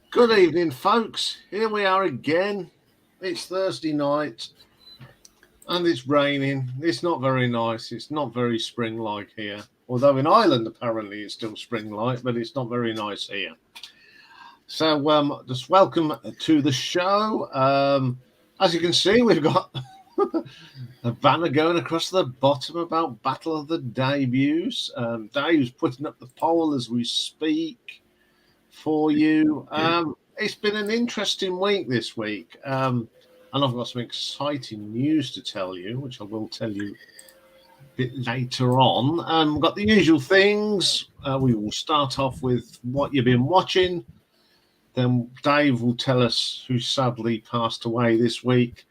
Good evening, folks. Here we are again. It's Thursday night and it's raining. It's not very nice. It's not very spring like here. Although in Ireland, apparently, it's still spring like, but it's not very nice here. So, just welcome to the show. As you can see, we've got a banner going across the bottom about Battle of the Debuts. Dave's putting up the poll as we speak for you. It's been an interesting week this week, and I've got some exciting news to tell you, which I will tell you a bit later on. We've got the usual things. We will start off with what you've been watching. Then Dave will tell us who sadly passed away this week.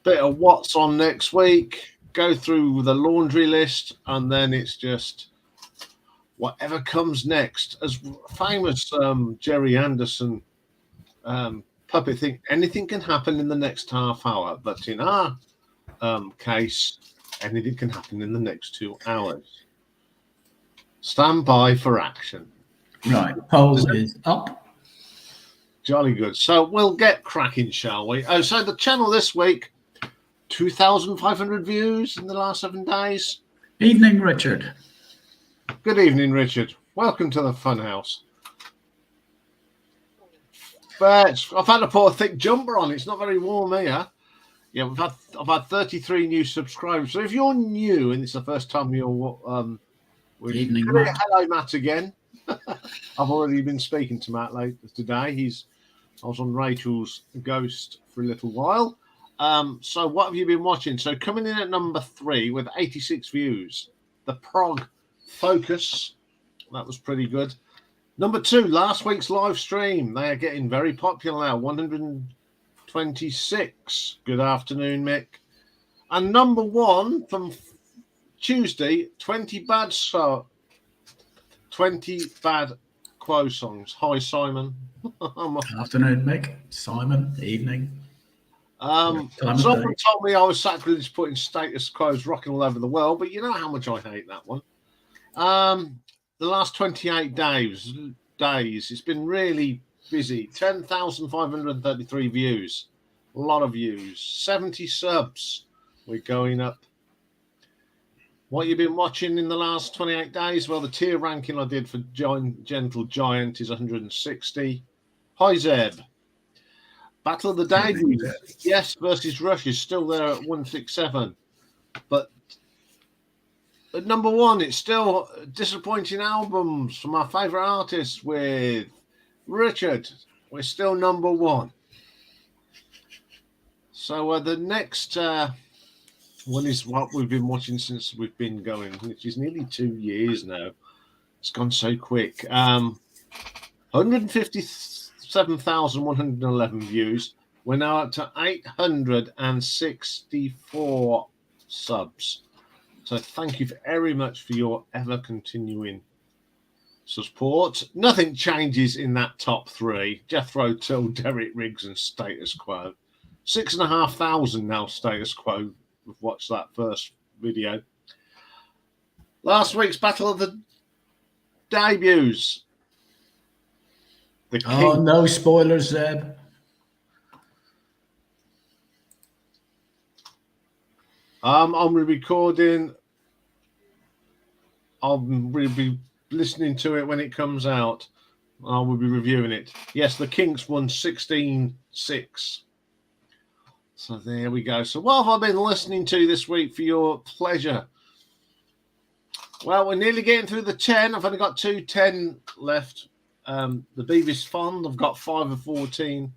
Bit of what's on next week. Go through the laundry list, and then it's just whatever comes next. As famous Jerry Anderson puppet thing, anything can happen in the next half hour, but in our case, anything can happen in the next 2 hours. Stand by for action. Right, poll is up. Jolly good. So we'll get cracking, shall we? Oh, so the channel this week, 2,500 views in the last 7 days. Evening, Richard. Good evening, Richard. Welcome to the Funhouse. But I've had to put a thick jumper on. It's not very warm here. Yeah, I've had 33 new subscribers. So if you're new and it's the first time you're Evening, Matt. Hello, Matt again. I've already been speaking to Matt later today. I was on Rachel's Ghost for a little while. So what have you been watching? So coming in at number 3 with 86 views, the Prog Focus. That was pretty good. Number 2, last week's live stream. They are getting very popular now. 126. Good afternoon, Mick. And number 1 from Tuesday, 20 bad Quo songs. Hi, Simon. Afternoon, Mick. Simon, evening. Someone told me I was sacrilege putting Status Quo's rocking all over the world, but you know how much I hate that one. The last 28 days, it's been really busy. 10,533 views. A lot of views. 70 subs. We're going up. What you've been watching in the last 28 days? Well, the tier ranking I did for Gentle Giant is 160. Hi, Zeb. Battle of the Debuts, yes, versus Rush is still there at 167. But at number 1, it's still disappointing albums from our favourite artists with Richard. We're still number 1. So the next one is what we've been watching since we've been going, which is nearly 2 years now. It's gone so quick. 157,111 views. We're now up to 864 subs. So thank you very much for your ever continuing support. Nothing changes in that top 3. Jethro Tull, Derek Riggs, and Status Quo. 6,500 now. Status Quo. We've watched that first video. Last week's Battle of the Debuts. Oh, no spoilers, Zeb. I'm recording. I'll be listening to it when it comes out. I will be reviewing it. Yes, the Kinks won 16-6. So there we go. So what have I been listening to this week for your pleasure? Well, we're nearly getting through the 10. I've only got 10 left. The Beavis Fond, I've got 5 of 14.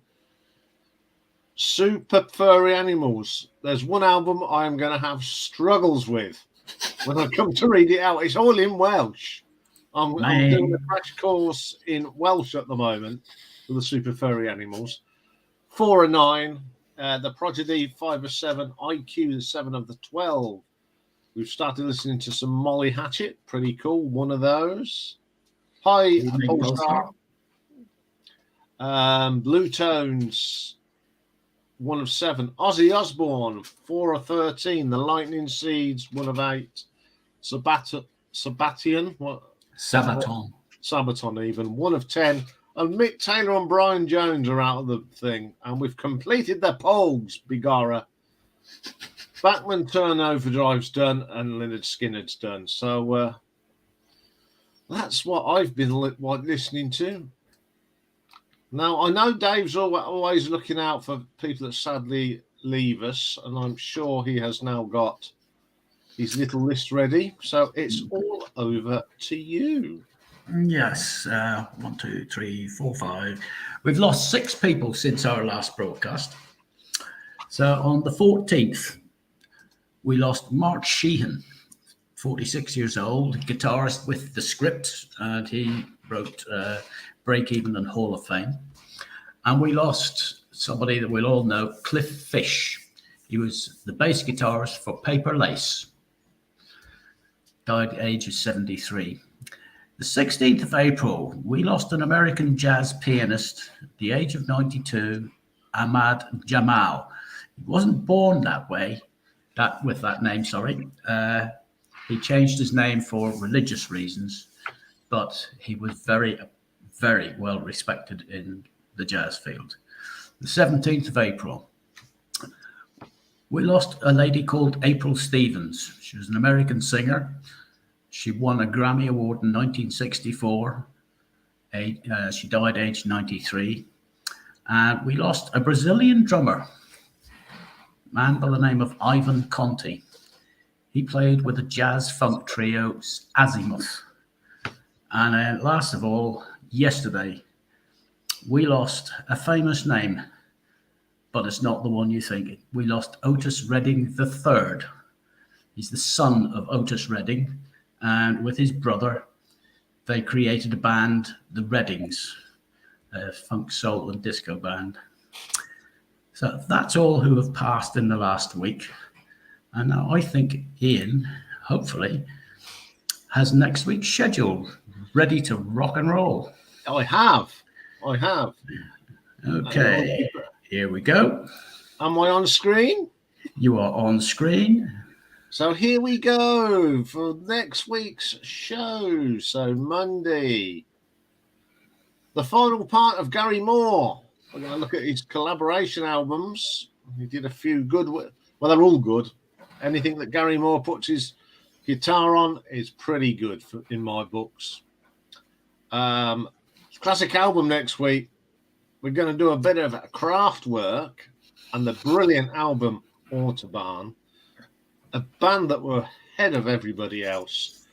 Super Furry Animals. There's one album I am going to have struggles with when I come to read it out. It's all in Welsh. I'm doing a crash course in Welsh at the moment for the Super Furry Animals. 4 of 9. The Prodigy, 5 of 7. IQ, 7 of the 12. We've started listening to some Molly Hatchet. Pretty cool. One of those. Hi, Polestar. Blue Tones, 1 of 7. Ozzy Osbourne, 4 of 13. The Lightning Seeds, 1 of 8. Sabaton, Sabaton, even, 1 of 10. And Mick Taylor and Brian Jones are out of the thing. And we've completed the polls, Bigara. Backman Turn Overdrive's done and Leonard Skinner's done. So that's what I've been listening to. Now, I know Dave's always looking out for people that sadly leave us, and I'm sure he has now got his little list ready. So it's all over to you. Yes. 1, 2, 3, 4, 5. We've lost 6 people since our last broadcast. So on the 14th, we lost Mark Sheehan, 46 years old, guitarist with The Script, and he wrote Break Even and Hall of Fame. And we lost somebody that we'll all know, Cliff Fish. He was the bass guitarist for Paper Lace. Died at the age of 73. The 16th of April, we lost an American jazz pianist at the age of 92, Ahmad Jamal. He wasn't born that way, with that name, sorry. He changed his name for religious reasons, but he was very, very well respected in the jazz field. The 17th of April, we lost a lady called April Stevens. She was an American singer. She won a Grammy Award in 1964. She died aged 93. And we lost a Brazilian drummer, a man by the name of Ivan Conti. He played with the jazz funk trio Azimuth. And last of all, yesterday, we lost a famous name, but it's not the one you think. We lost Otis Redding III. He's the son of Otis Redding, and with his brother, they created a band, the Reddings, a funk, soul, and disco band. So that's all who have passed in the last week. And now I think Ian, hopefully, has next week's schedule ready to rock and roll. I have. Okay, here we go. Am I on screen? You are on screen. So here we go for next week's show. So Monday, the final part of Gary Moore. We're going to look at his collaboration albums. He did a few good. Well, they're all good. Anything that Gary Moore puts his guitar on is pretty good in my books. Classic album next week. We're going to do a bit of craft work and the brilliant album Autobahn, a band that were ahead of everybody else,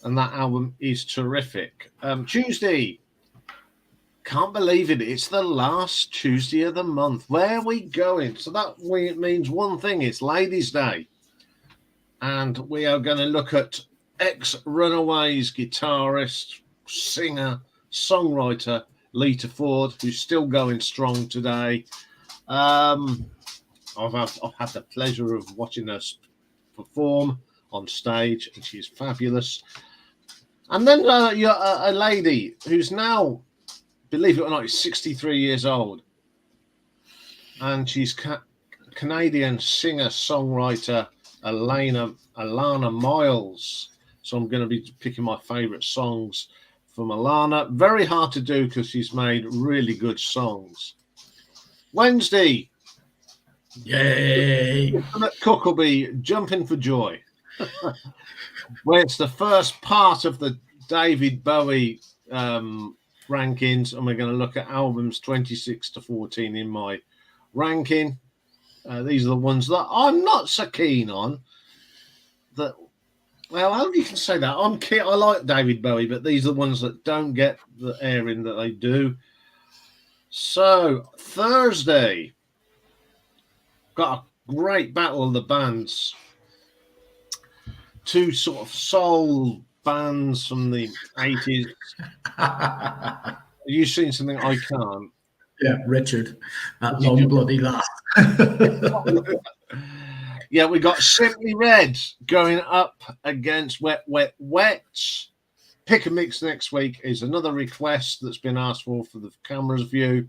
and that album is terrific. Tuesday, can't believe it, it's the last Tuesday of the month. Where are we going? So that means one thing, it's Ladies' Day, and we are going to look at ex-Runaways guitarist, singer, songwriter Lita Ford, who's still going strong today. I've had the pleasure of watching her perform on stage, and she's fabulous. And then you're a lady who's now, believe it or not, is 63 years old, and she's Canadian singer-songwriter Alana Miles. So I'm going to be picking my favourite songs from Alana. Very hard to do because she's made really good songs. Wednesday. Yay! McCook will be jumping for joy. Where it's the first part of the David Bowie rankings, and we're going to look at albums 26 to 14 in my ranking. These are the ones that I'm not so keen on. Well, how you can say that? I like David Bowie, but these are the ones that don't get the airing that they do. So Thursday, got a great battle of the bands. Two sort of soul bands from the 80s. Have you seen something I can't? Yeah, Richard. That long bloody laugh. Yeah, we got Simply Red going up against Wet Wet Wet. Pick a Mix next week is another request that's been asked for the camera's view.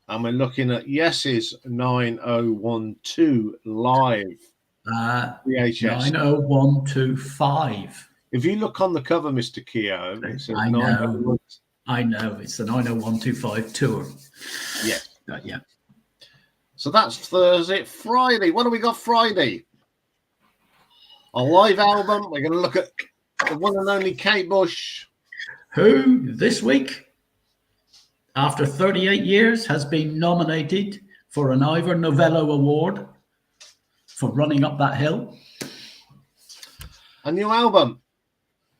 And we're looking at Yes's 9012 live. VHS. 90125. If you look on the cover, Mr. Keogh, it says I know. I know. It's the 90125 tour. Yeah. But yeah. So that's Thursday. Friday. What do we got Friday? A live album. We're going to look at the one and only Kate Bush. Who this week, after 38 years, has been nominated for an Ivor Novello Award for Running Up That Hill. A new album.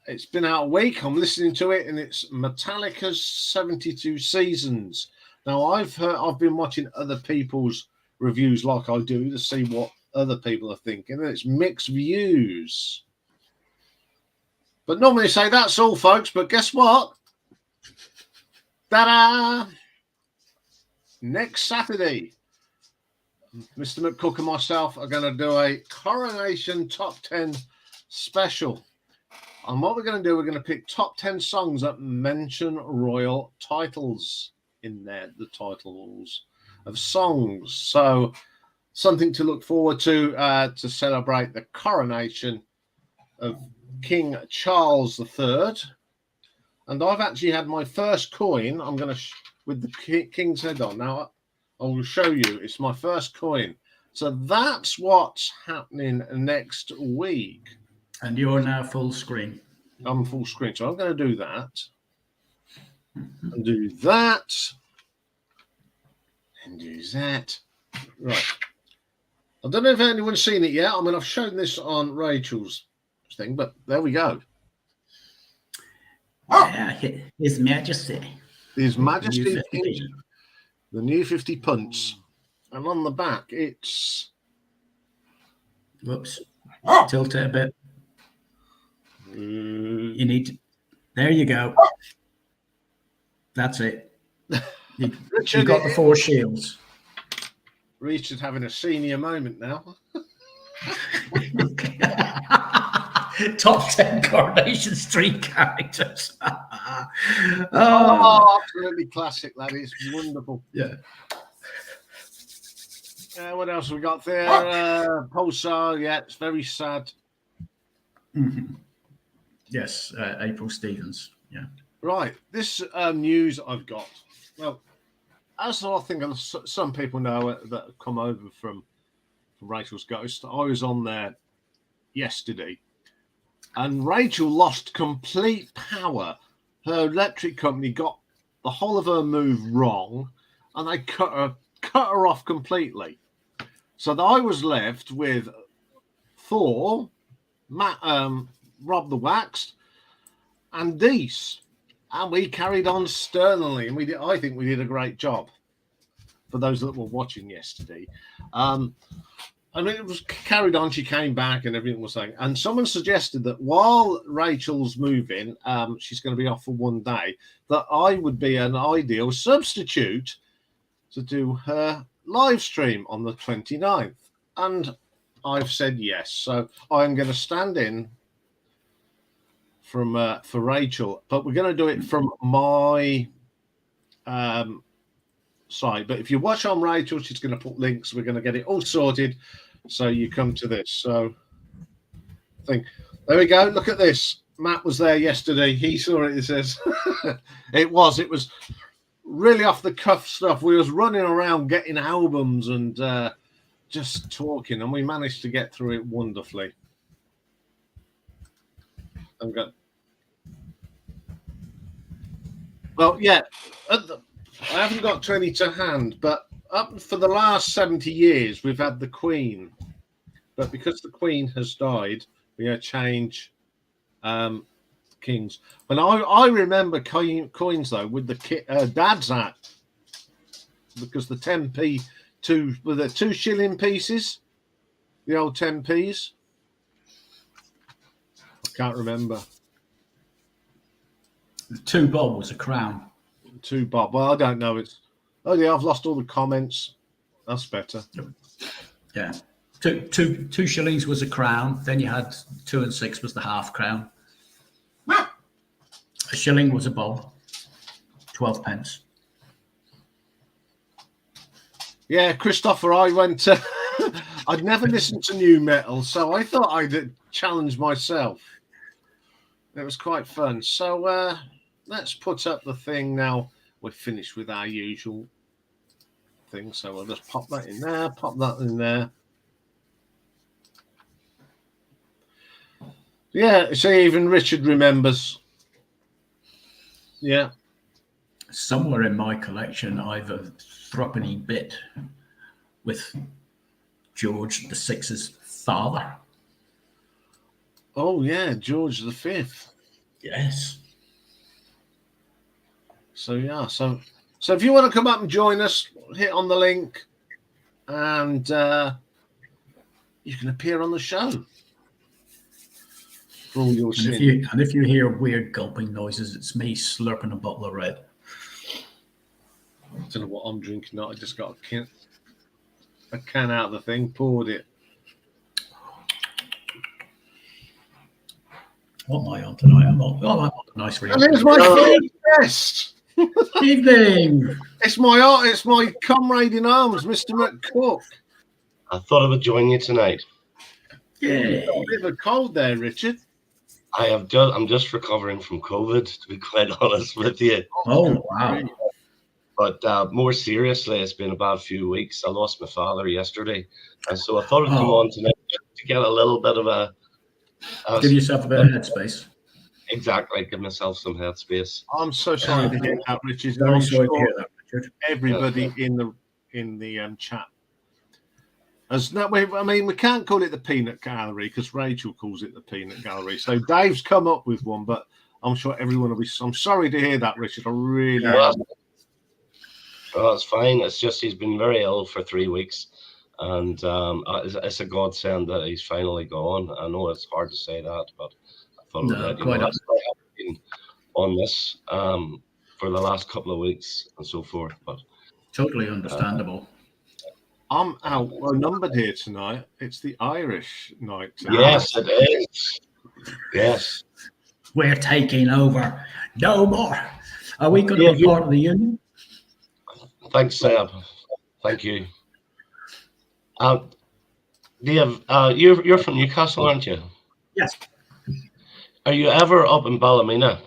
It's been out a week. I'm listening to it, and it's Metallica's 72 Seasons. Now, I've been watching other people's reviews like I do to see what other people are thinking, and it's mixed views. But normally say that's all, folks. But guess what? Ta-da! Next Saturday, Mr. McCook and myself are going to do a Coronation Top 10 special. And what we're going to do, we're going to pick top 10 songs that mention royal titles in there, the titles of songs. So something to look forward to celebrate the coronation of King Charles III. And I've actually had my first coin. I'm going to, with the king's head on. Now, I will show you. It's my first coin. So that's what's happening next week. And you're now full screen. I'm full screen. So I'm going to do that. And do that. And do that. Right. I don't know if anyone's seen it yet. I mean, I've shown this on Rachel's thing, but there we go. Yeah, His Majesty. His Majesty, New 50. the new 50 punts. And on the back, it's... Whoops. Tilt it a bit. You need to... There you go. That's it. You got the 4 shields. Richard having a senior moment now. Top 10 Coronation Street characters. Oh, absolutely classic. That is wonderful. Yeah. What else have we got there? Pulsar. Yeah, it's very sad. Mm-hmm. Yes, April Stevens. Yeah. Right. This news I've got. Well, as I think some people know that have come over from Rachel's Ghost, I was on there yesterday. And Rachel lost complete power. Her electric company got the whole of her move wrong, and they cut her off completely. So that I was left with Thor, Rob the Waxed, and Deese, and we carried on sternly, and I think we did a great job. For those that were watching yesterday, I mean, it was carried on. She came back and everything was saying. And someone suggested that while Rachel's moving, she's going to be off for one day, that I would be an ideal substitute to do her live stream on the 29th. And I've said yes. So I'm going to stand in for Rachel, but we're going to do it from my side. But if you watch on Rachel, she's going to put links. We're going to get it all sorted. So you come to this. So there we go. Look at this. Matt was there yesterday. He saw it. He says it was really off the cuff stuff. We was running around getting albums and just talking, and we managed to get through it wonderfully. Well, yeah, I haven't got 20 to hand, but up for the last 70 years, we've had the Queen. But because the Queen has died, we are change kings. But I remember coins, though, with the Dad's Act, because the 10p, were the 2 shilling pieces, the old 10p's. I can't remember. The 2 bob was a crown. 2 bob. Well, I don't know. Oh yeah, I've lost all the comments. That's better. Yeah, two shillings was a crown. Then you had 2 and 6 was the half crown. A shilling was a bob. 12 pence. Yeah, Christopher, I went to... I'd never listened to new metal, so I thought I'd challenge myself. It was quite fun. So, let's put up the thing now. We're finished with our usual thing, so I'll just pop that in there, pop that in there. Yeah, so even Richard remembers. Yeah. Somewhere in my collection, I've a threepenny bit with George VI's father. Oh yeah, George V. Yes. So yeah, so if you want to come up and join us, hit on the link, and you can appear on the show. For all your sins. If you hear weird gulping noises, it's me slurping a bottle of red. I don't know what I'm drinking. Not I just got a can out of the thing, poured it. What am I on tonight? I'm on a nice read. And here's my first guest. Evening. It's my comrade in arms, Mr. McCook. I thought I would join you tonight. Yeah. You've got a bit of a cold there, Richard. I'm just recovering from COVID, to be quite honest with you. Oh, wow. But more seriously, it's been a bad few weeks. I lost my father yesterday, and so I thought I'd come on tonight to get a little bit of a give yourself a bit of headspace. Exactly, give myself some headspace. I'm so sorry to hear that, Richard. Very sorry to hear that, Richard. Everybody in the chat. We can't call it the peanut gallery because Rachel calls it the peanut gallery. So Dave's come up with one, but I'm sure everyone will be. I'm sorry to hear that, Richard. I really am. Well, it's fine. It's just he's been very ill for 3 weeks, and it's a godsend that he's finally gone. I know it's hard to say that, but I thought I'd been on this for the last couple of weeks and so forth. But totally understandable. I'm outnumbered here tonight. It's the Irish night tonight. Yes, it is. Yes. We're taking over. No more. Are we going to be part of the union? Thanks, Seb. Thank you. Dave, you're from Newcastle, aren't you? Yes. Are you ever up in Ballymena?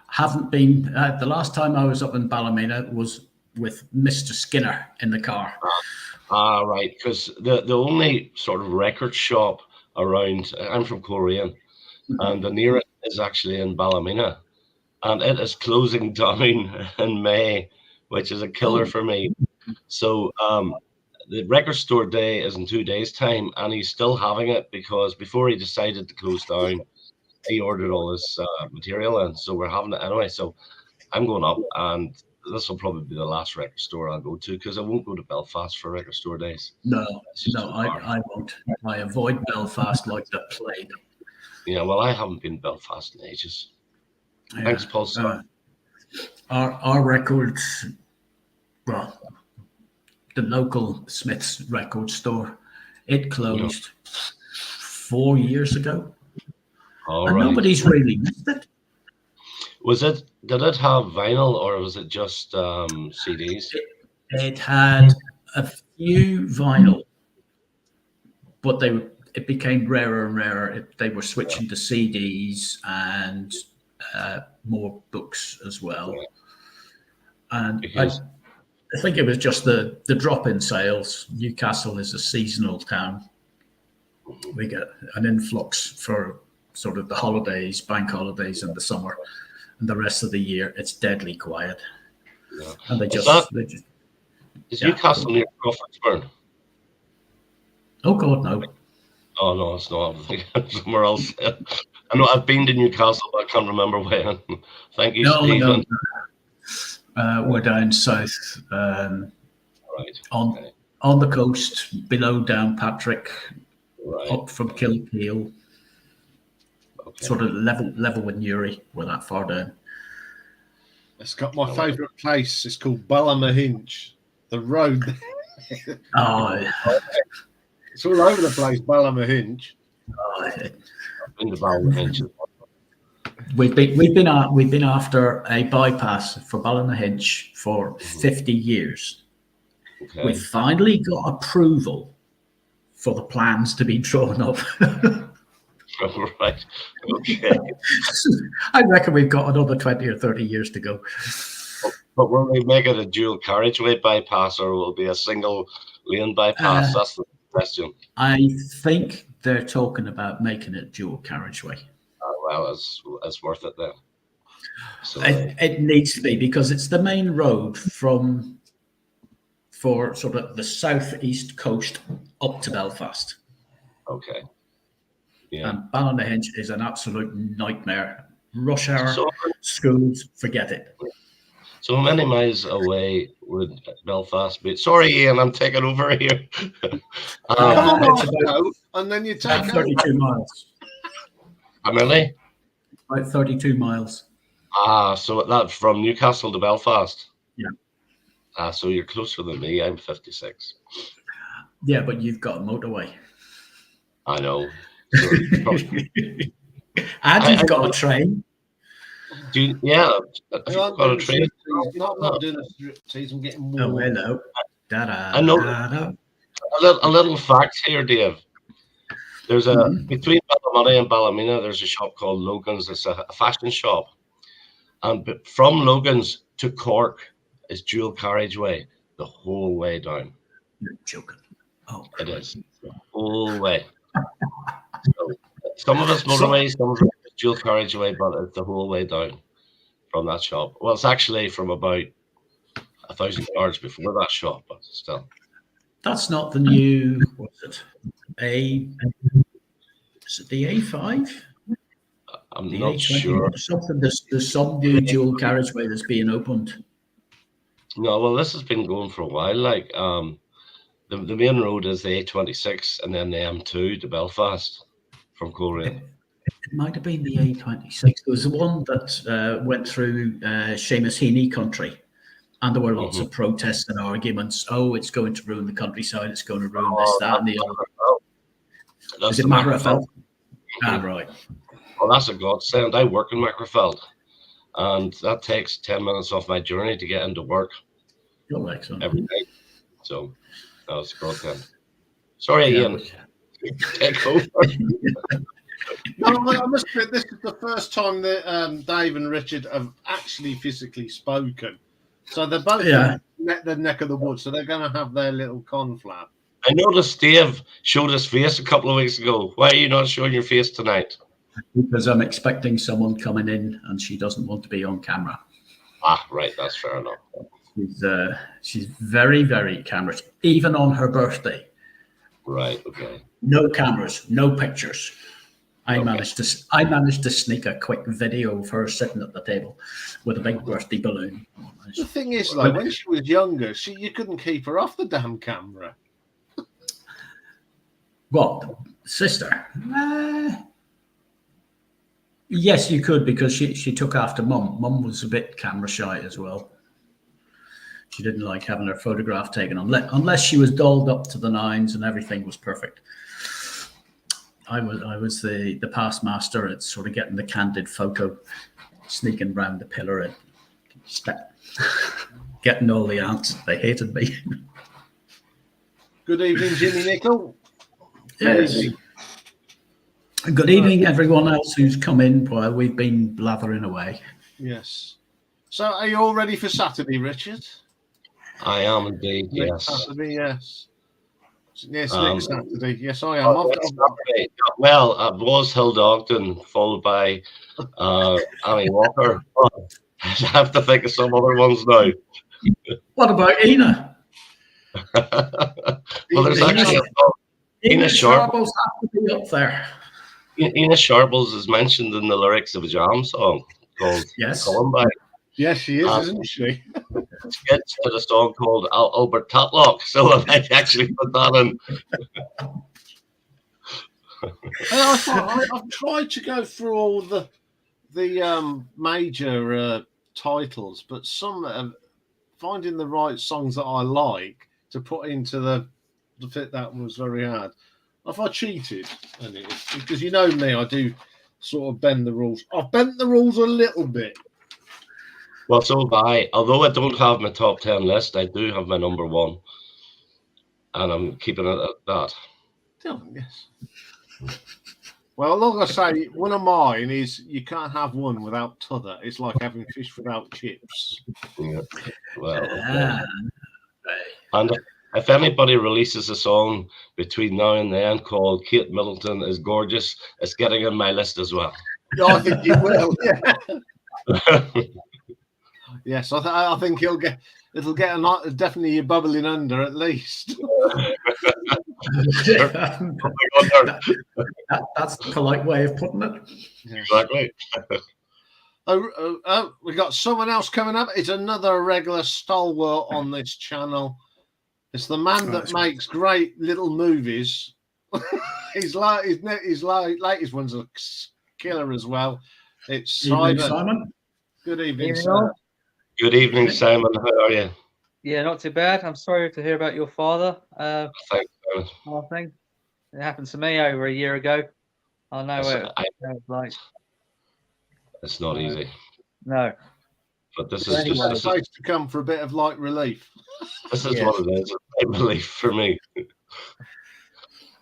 Haven't been. The last time I was up in Ballymena was with Mr. Skinner in the car. Right. Because the only sort of record shop around, I'm from Coleraine, and the nearest is actually in Ballymena, and it is closing down in May, which is a killer for me. So the record store day is in 2 days' time, and he's still having it because before he decided to close down, he ordered all his material in. So we're having it anyway. So I'm going up, and this will probably be the last record store I'll go to because I won't go to Belfast for record store days. No, I won't. I avoid Belfast like the plague. Yeah, well, I haven't been Belfast in ages. Yeah. Thanks, Paul. Our records, well, the local Smith's record store, it closed 4 years ago. And nobody's really missed it. Did it have vinyl or was it just CDs? It had a few vinyl, but it became rarer and rarer. They were switching to CDs and more books as well. And I think it was just the drop in sales. Newcastle is a seasonal town. We get an influx for sort of the holidays, bank holidays in the summer. And the rest of the year, it's deadly quiet. Yeah. And is Newcastle near Crawfordsburn? Oh God, no. Oh no, it's not. Somewhere else. I know I've been to Newcastle, but I can't remember when. Thank you, Stephen. No. We're down south, right. on the coast, below Downpatrick, up from Kilpeel. Okay. Sort of level with Newry. We're that far down. It's got my favourite place. It's called Ballymahoney. The road. It's all over the place, Ballymahoney. In the Ballymahoney. We've been after a bypass for Ballymahoney for 50 years. Okay. We finally got approval for the plans to be drawn up. Right. Okay. I reckon we've got another 20 or 30 years to go. But will they make it a dual carriageway bypass, or will it be a single lane bypass? That's the question. I think they're talking about making it dual carriageway. Well, it's worth it then. So It needs to be, because it's the main road for sort of the southeast coast up to Belfast. okay. Yeah. And Ballynahinch is an absolute nightmare. Rush hour, So, schools, forget it. so how many miles away would Belfast be? Sorry, Ian, I'm taking over here. Come on, It's Marco, and then you take about 32 miles. How many? About 32 miles. So that's from Newcastle to Belfast. Yeah. So you're closer than me. I'm 56. Yeah, but you've got a motorway. I know. So And you've got a train. yeah. If you've got a train. Not doing a striptease and getting more. Oh, hello. I know. A little fact here, Dave. There's between Ballymoney and Ballymena, there's a shop called Logan's. It's a fashion shop. And from Logan's to Cork is dual carriageway the whole way down. You're joking. Oh, it is the whole way. So, some of it's motorway, some of it's dual carriageway, but it's the whole way down from that shop. Well, it's actually from about 1,000 yards before that shop, but still. That's not the new. What's it? Is it the A5? I'm The not A20 sure. or something. There's some new dual carriageway that's being opened. No, well, this has been going for a while. Like, the main road is the A26 and then the M2 to Belfast from Coleraine. It might have been the A26. There was the one that went through Seamus Heaney country, and there were lots of protests and arguments. Oh, it's going to ruin the countryside. It's going to ruin this, that, and the other. Is it Magherafelt? Right. Well, that's a godsend. I work in Magherafelt, and that takes 10 minutes off my journey to get into work every day. So that was a godsend. Sorry, Ian. Take over. No, I must admit, this is the first time that Dave and Richard have actually physically spoken. So they're both in the neck of the woods, so they're going to have their little conflab. I noticed Dave showed his face a couple of weeks ago. Why are you not showing your face tonight? Because I'm expecting someone coming in and she doesn't want to be on camera. Right. That's fair enough. She's very, very camera, even on her birthday. Right. Okay. No cameras, no pictures. I managed to sneak a quick video of her sitting at the table with a big birthday balloon. The thing is, though, when she was younger, you couldn't keep her off the damn camera. What, sister? Yes, you could, because she took after Mum. Mum was a bit camera shy as well. She didn't like having her photograph taken unless she was dolled up to the nines and everything was perfect. I was the past master at sort of getting the candid photo, sneaking round the pillar and getting all the aunts. They hated me. Good evening, Jimmy Nicol. Yes. Good evening, everyone else who's come in while we've been blathering away. Yes. So, are you all ready for Saturday, Richard? I am indeed. Next Yes. Saturday, yes. Yes, next Saturday. Yes, I am. Well, it was Hill Ogden, followed by Annie Walker. I have to think of some other ones now. What about Ina? Well, there's actually Ina Sharples have to be up there. Ina Sharples is mentioned in the lyrics of a Jam song called Columbine. Yes, she is, isn't she? Skits to the song called Albert Tatlock, so I might actually put that in. I've tried to go through all the major titles, but finding the right songs that I like to put into the fit, that was very hard. If I cheated, because you know me, I do sort of bend the rules. I've bent the rules a little bit. Well, so have I. Although I don't have my top 10 list, I do have my number one. And I'm keeping it at that. Oh, yes. Well, like I say, one of mine is you can't have one without t'other. It's like having fish without chips. Yeah. Well, Ah, and if anybody releases a song between now and then called "Kate Middleton is Gorgeous," it's getting on my list as well. Yeah, I think it will. Yeah. Yes, I think it'll get definitely bubbling under at least. that's the polite way of putting it. Exactly. We got someone else coming up. It's another regular stalwart on this channel. It's the man that makes great little movies. his latest one's a killer as well. It's Simon. Good evening, sir. Good evening, Simon. How are you? Yeah, not too bad. I'm sorry to hear about your father. Thanks, Simon. Thing. It happened to me over a year ago. I know it's like. It's not easy. No. But this is just a place to come for a bit of light relief. This is what it is, light relief for me.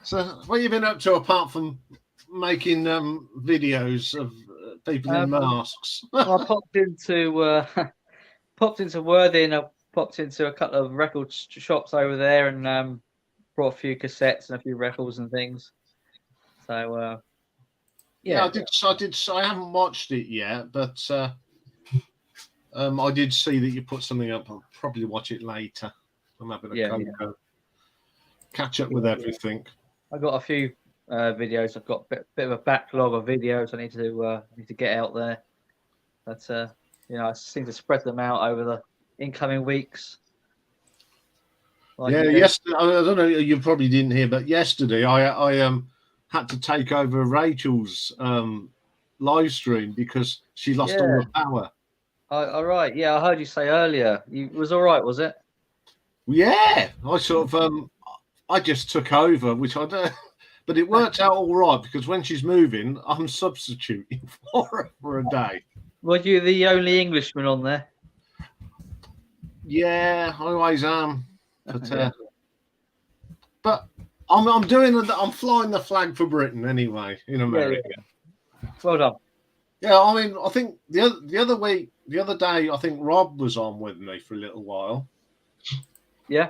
So, what have you been up to apart from making videos of people in masks? I popped into Worthing. I popped into a couple of record shops over there and brought a few cassettes and a few records and things. So yeah, I haven't watched it yet, but I did see that you put something up. I'll probably watch it later. I'm having a cocoa. Catch up with everything. I got a few videos. I've got a bit of a backlog of videos I need to get out there. But I seem to spread them out over the incoming weeks. Yesterday, I don't know, you probably didn't hear, but yesterday I had to take over Rachel's live stream because she lost all the power. All right. Yeah, I heard you say earlier. It was all right, was it? Yeah, I sort of I just took over, which I don't, but it worked out all right because when she's moving, I'm substituting for her for a day. Were you the only Englishman on there? Yeah, I always am. But I'm flying the flag for Britain anyway in America. Yeah. Well done. Yeah, I mean, I think the other day, I think Rob was on with me for a little while. Yeah,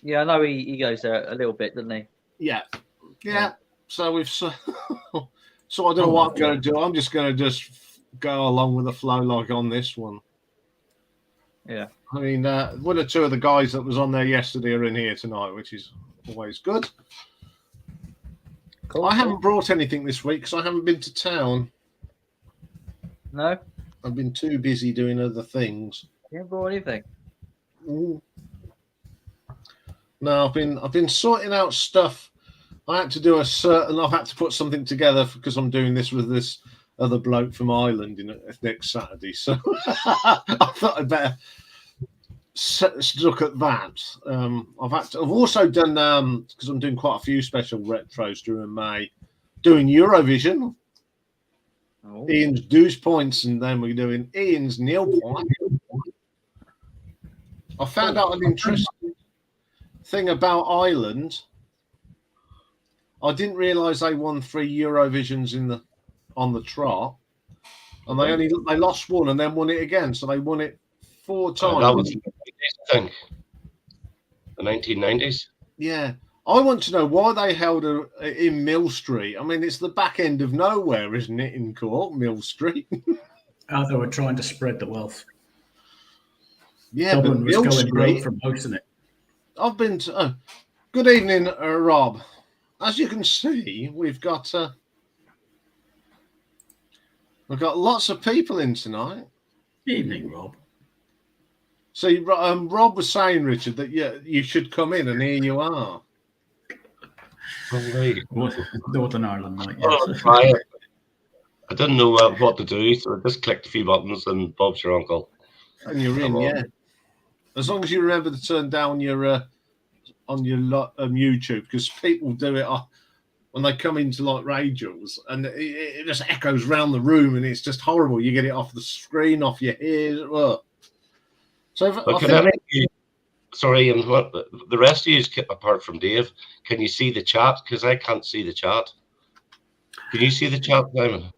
I know he goes there a little bit, doesn't he? Yeah. So we've so I don't know what I'm going to do. I'm just going to go along with the flow like on this one. Yeah. I mean, one or two of the guys that was on there yesterday are in here tonight, which is always good. Cool. I haven't brought anything this week because I haven't been to town. No? I've been too busy doing other things. You haven't brought anything? No, I've been sorting out stuff. I had to do I've had to put something together because I'm doing this with this other bloke from Ireland next Saturday. So I thought I'd better look at that. I've also done because I'm doing quite a few special retros during May, doing Eurovision. Ian's Deuce Points, and then we're doing Ian's Nil Point. I found out an interesting thing about Ireland. I didn't realise they won 3 Eurovisions on the trot, and they lost one and then won it again. So they won it 4 times. That was, I think, the 1990s. Yeah, I want to know why they held her in Mill Street. I mean, it's the back end of nowhere, isn't it? In Cork, Mill Street. They were trying to spread the wealth. Yeah, Dublin but was Mill going broke Street from hosting it. I've been to. Good evening, Rob. As you can see, we've got lots of people in tonight. Evening, Rob. So Rob was saying, Richard, that you should come in, and here you are. Northern Ireland, night. I didn't know what to do, so I just clicked a few buttons, and Bob's your uncle. And you're in, yeah. As long as you remember to turn down your on your YouTube, because people do it when they come into like Rachel's, and it just echoes around the room, and it's just horrible. You get it off the screen, off your ears. So, sorry, and what the rest of you, apart from Dave, can you see the chat? Because I can't see the chat. Can you see the chat, Simon?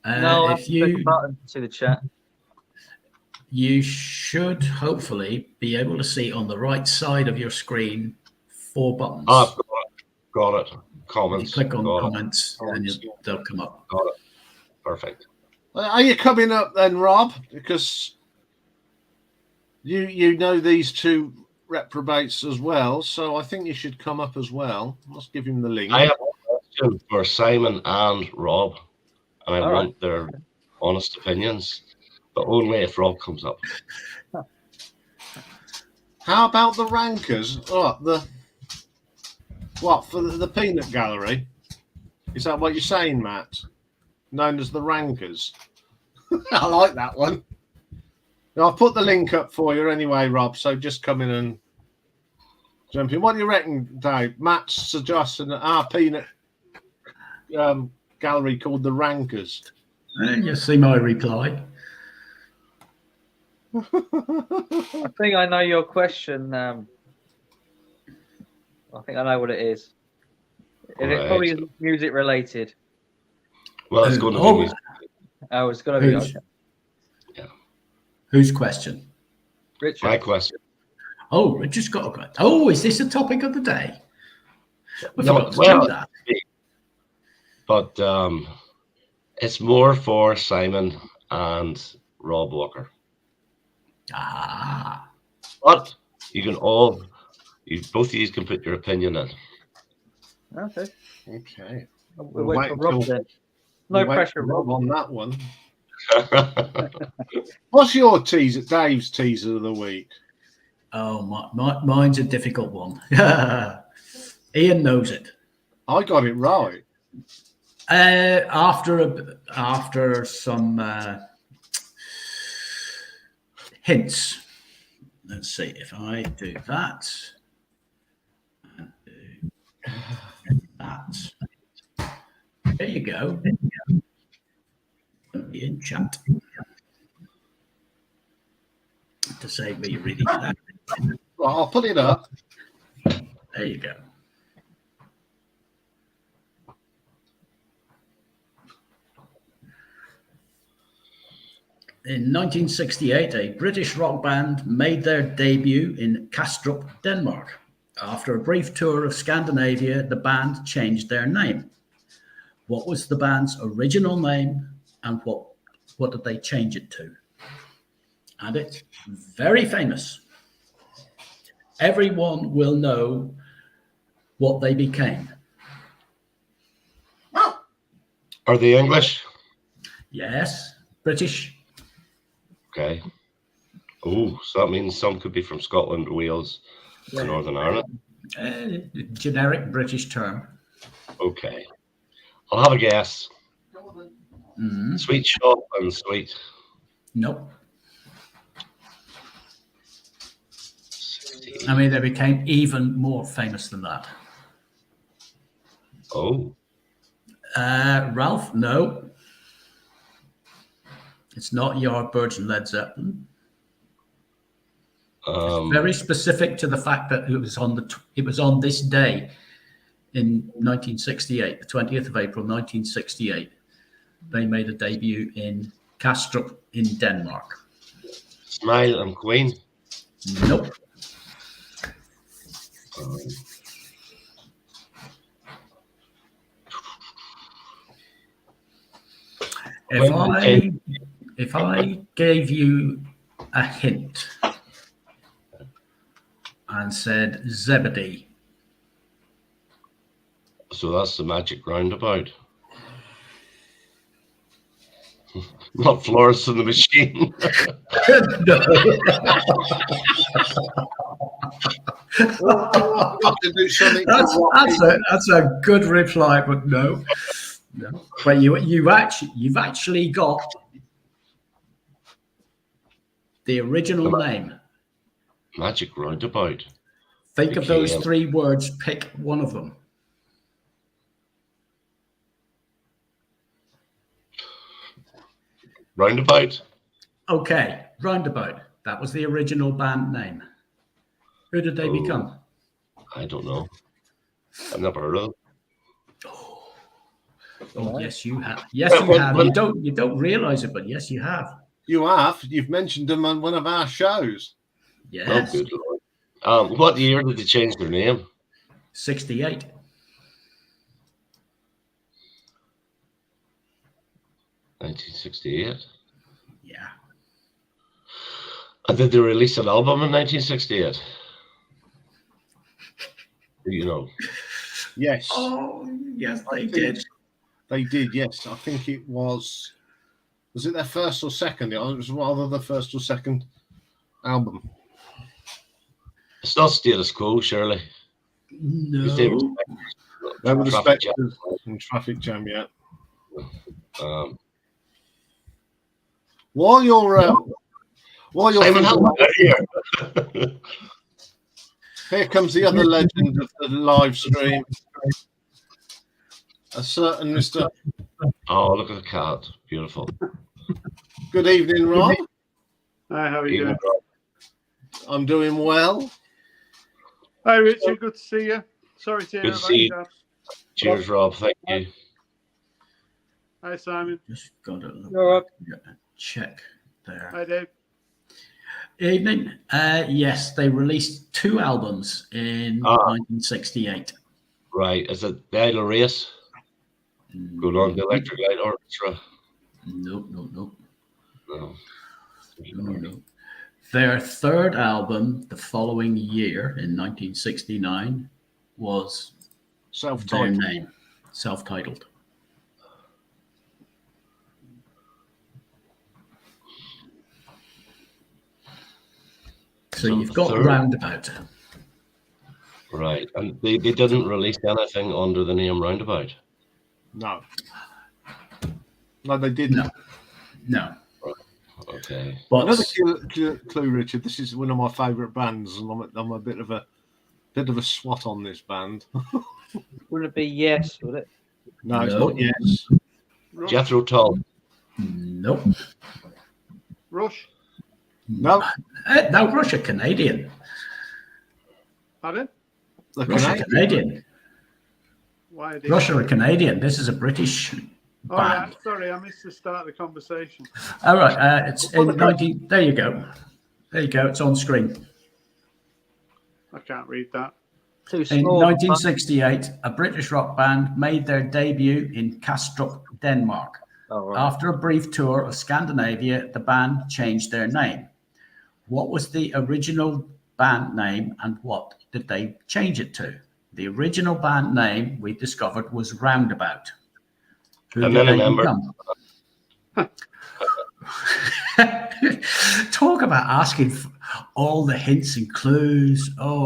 No, I have If to click a you button to see the chat. you should hopefully be able to see on the right side of your screen 4 buttons. Ah, got it. If you Comments. click on Got comments, then they'll come up. Got it. Perfect. Are you coming up then, Rob? Because you know these two reprobates as well, so I think you should come up as well. Let's give him the link. I have a question for Simon and Rob, and I All want their honest opinions, but only if Rob comes up. How about the rankers? For the peanut gallery? Is that what you're saying, Matt? Known as the rankers. I like that one. Now, I'll put the link up for you anyway, Rob. So just come in and jump in. What do you reckon, Dave? Matt's suggesting our peanut gallery called the rankers. You see my reply. I think I know your question. I think I know what it is. It probably isn't music related. Well, it's going to be music. Oh, it's got to be. Okay. Yeah. Whose question? Richard. My question. Oh, Richard's got a question. Oh, is this a topic of the day? We No, forgot to do that. But it's more for Simon and Rob Walker. Ah. But you can both of you can put your opinion in. Okay. Okay. We'll wait for Rob then. No pressure, Rob, on that one. What's your teaser, Dave's teaser of the week? Oh, mine's a difficult one. Iain knows it. I got it right. After some hints. Let's see if I do that. And do that. There you go. Be in chat to save me reading that. Well, I'll put it up. There you go. In 1968, a British rock band made their debut in Kastrup, Denmark. After a brief tour of Scandinavia, the band changed their name. What was the band's original name, and what did they change it to? And it's very famous. Everyone will know what they became. Are they English? Yes, British. Okay. Oh, so that means some could be from Scotland, Wales, and Northern Ireland. Generic British term. Okay. I'll have a guess. Mm-hmm. Sweet shop and sweet. Nope. I mean, they became even more famous than that. Oh. Ralph, no. It's not Yardbirds and Led Zeppelin. It's very specific to the fact that it was on this day in 1968, the 20th of April, 1968. They made a debut in Kastrup in Denmark. Smile and Queen. Nope. If I gave you a hint and said Zebedee. So that's the magic roundabout. Not Florence and the Machine. That's a good reply, but no. But you've actually got the original name. Magic roundabout. Think of those 3 words. Pick one of them. Roundabout. Okay, Roundabout. That was the original band name. Who did they become? I don't know. I've never heard of them. Oh, yes, you have. Yes, you have. You don't realize it, but yes, you have. You have. You've mentioned them on one of our shows. Yes. Oh, good Lord. What year did they change their name? 68. 1968. Yeah. And did they release an album in 1968? You know. Yes. Oh, yes, they did. They did, yes. I think it was it their first or second? It was rather the first or second album. It's not Status Quo, surely. No. They were the Traffic Jam. Spectres and Traffic Jam, yeah. While you're Simon, thinking, here comes the other legend of the live stream. A certain Mr. Oh, look at the cat. Beautiful. Good evening, Rob. Hi, how are you doing? I'm doing well. Hi, Richard. Good to see you. Sorry to hear Good to about see your you. dad. Cheers, Rob. Thank you. Hi, Simon. Just got to look You're up. check there. Hi, Dave. Evening. Yes, they released 2 albums in 1968. Right. Is it the Idle Race? Going on the Electric Light Orchestra? Nope. No. No. Their 3rd album the following year in 1969 was their Self-titled. name, self-titled. So you've got Roundabout. Right. And they didn't release anything under the name Roundabout? No, they didn't. No. Okay. But Another clue, Richard. This is one of my favourite bands, and I'm a bit of a swat on this band. Wouldn't it be Yes, would it? No, it's No. not Yes. Jethro Tull. nope. Rush. No, No, Rush are Canadian. Pardon? the Rush are Canadian. Canadian. Why did Russia are Canadian. This is a British Oh, band. yeah. Sorry, I missed the start of the conversation. All right, it's in 19. There you go. It's on screen. I can't read that. Too In small. 1968, a British rock band made their debut in Kastrup, Denmark. Oh, right. After a brief tour of Scandinavia, the band changed their name. What was the original band name and what did they change it to? The original band name we discovered was Roundabout. Who And did then they remember. become? Talk about asking for all the hints and clues. I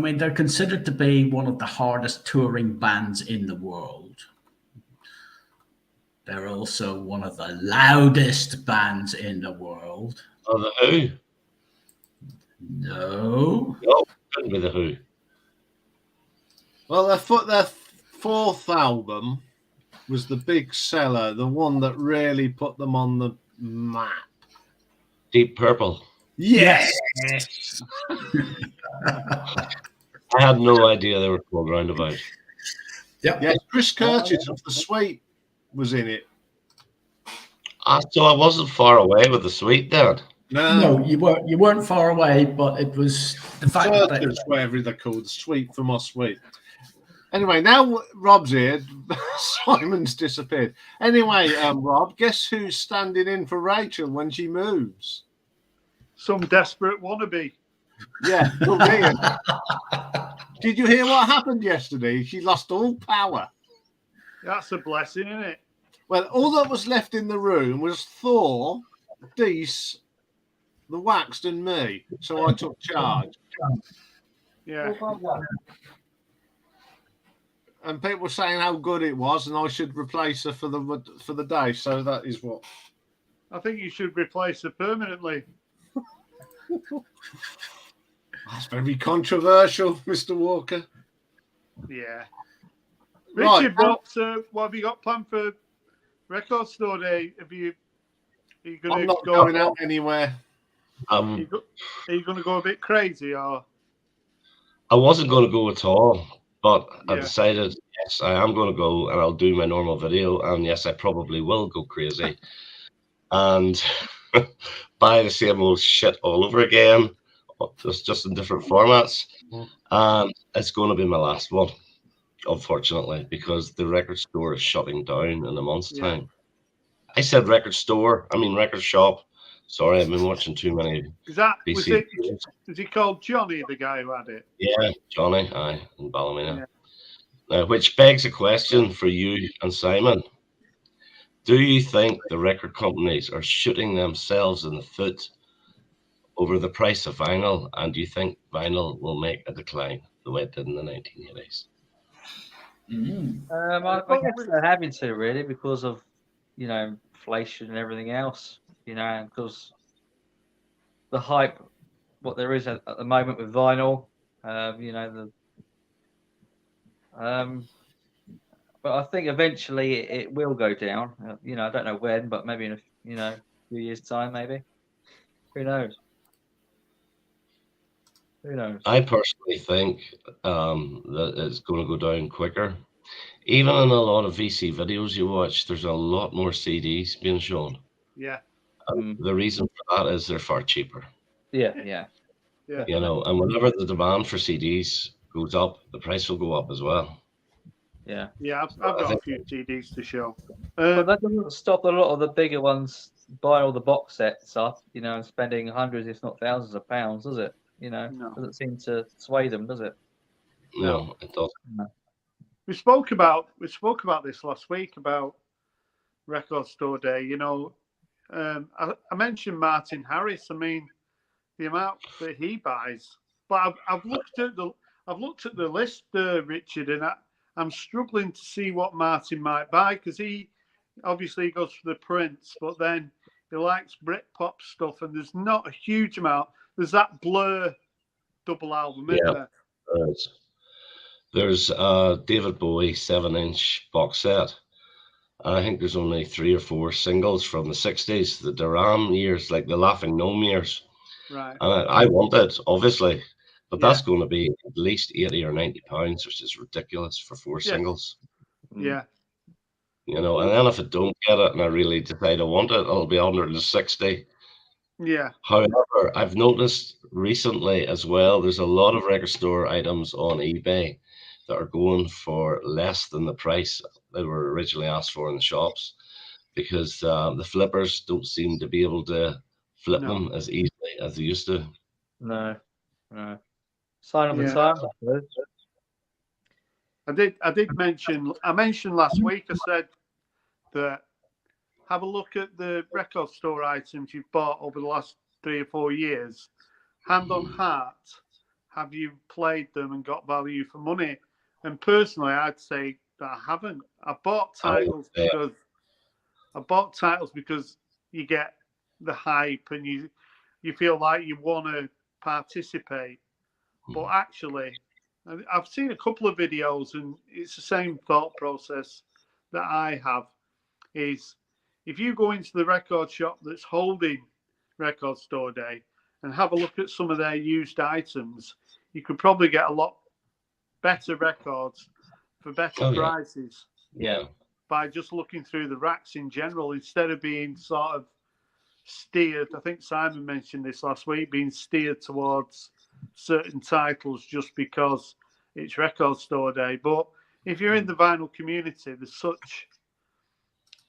mean, they're considered to be one of the hardest touring bands in the world. They're also one of the loudest bands in the world. Oh, the Who? No. No, couldn't be the Who. Well, their 4th album was the big seller, the one that really put them on the map. Deep Purple. Yes. I had no idea they were called Roundabout. Yes, Chris Curtis of The Sweet was in it. So I wasn't far away with the Sweet then. No, you weren't far away, but it was the fact that Curtis, whatever they're called, The Sweet from our Sweet. Anyway, now Rob's here. Simon's disappeared. Anyway, Rob, guess who's standing in for Rachel when she moves? Some desperate wannabe. Yeah, Ian. Did you hear what happened yesterday? She lost all power. That's a blessing, isn't it? Well, all that was left in the room was Thor, Deese, the Waxed, and me. So I took charge. Yeah. And people were saying how good it was, and I should replace her for the day. So that is what. I think you should replace her permanently. That's very controversial, Mr. Walker. Yeah. Right. Richard, what have you got planned for Record Store Day? Are you going I'm to not go going out anywhere. Are you going to go a bit crazy, or I wasn't going to go at all. But I Yeah. decided, yes, I am going to go and I'll do my normal video. And yes, I probably will go crazy and buy the same old shit all over again, just in different formats. And it's going to be my last one, unfortunately, because the record store is shutting down in a month's Yeah. time. I said record store, I mean record shop. Sorry, I've been watching too many Is that BC. is he called Johnny, the guy who had it? Yeah, Johnny, aye, in Ballymena. Now, which begs a question for you and Simon. Do you think the record companies are shooting themselves in the foot over the price of vinyl? And do you think vinyl will make a decline the way it did in the 1980s? I guess they're having to, really, because of, inflation and everything else, and because the hype, what there is at the moment with vinyl, but I think eventually it will go down. I don't know when, but maybe in a few years' time, maybe. Who knows? Who knows? I personally think that it's going to go down quicker. Even in a lot of VC videos you watch, there's a lot more CDs being shown. Yeah. The reason for that is they're far cheaper. Yeah. And whenever the demand for CDs goes up, the price will go up as well. Yeah. Yeah, I've got a few CDs to show. But that doesn't stop a lot of the bigger ones buying all the box sets up, and spending hundreds, if not thousands of pounds, does it? No. Doesn't seem to sway them, does it? No, it doesn't. No. We spoke about this last week about Record Store Day. I mentioned Martin Harris. I mean, the amount that he buys. But I've looked at the list, Richard, and I'm struggling to see what Martin might buy, because he obviously goes for the prints, but then he likes Britpop stuff, and there's not a huge amount. There's that Blur double album, isn't there? There's David Bowie 7-inch box set. I think there's only 3 or 4 singles from the 60s, the Duran years, like the Laughing Gnome years. Right. And I want it, obviously, but that's going to be at least 80 or 90 pounds, which is ridiculous for 4 singles. Yeah. And then if I don't get it and I really decide I want it, it'll be 160. Yeah. However, I've noticed recently as well, there's a lot of record store items on eBay that are going for less than the price they were originally asked for in the shops, because the flippers don't seem to be able to flip them as easily as they used to. No. Sign of the time, I suppose. I mentioned last week, I said that have a look at the record store items you've bought over the last 3 or 4 years. Hand on heart, have you played them and got value for money? And personally, I'd say that I haven't. I bought titles because you get the hype and you feel like you want to participate. But actually, I've seen a couple of videos, and it's the same thought process that I have. Is if you go into the record shop that's holding Record Store Day and have a look at some of their used items, you could probably get a lot better records for better prices. Yeah. By just looking through the racks in general, instead of being sort of steered. I think Simon mentioned this last week, being steered towards certain titles just because it's Record Store Day. But if you're in the vinyl community, there's such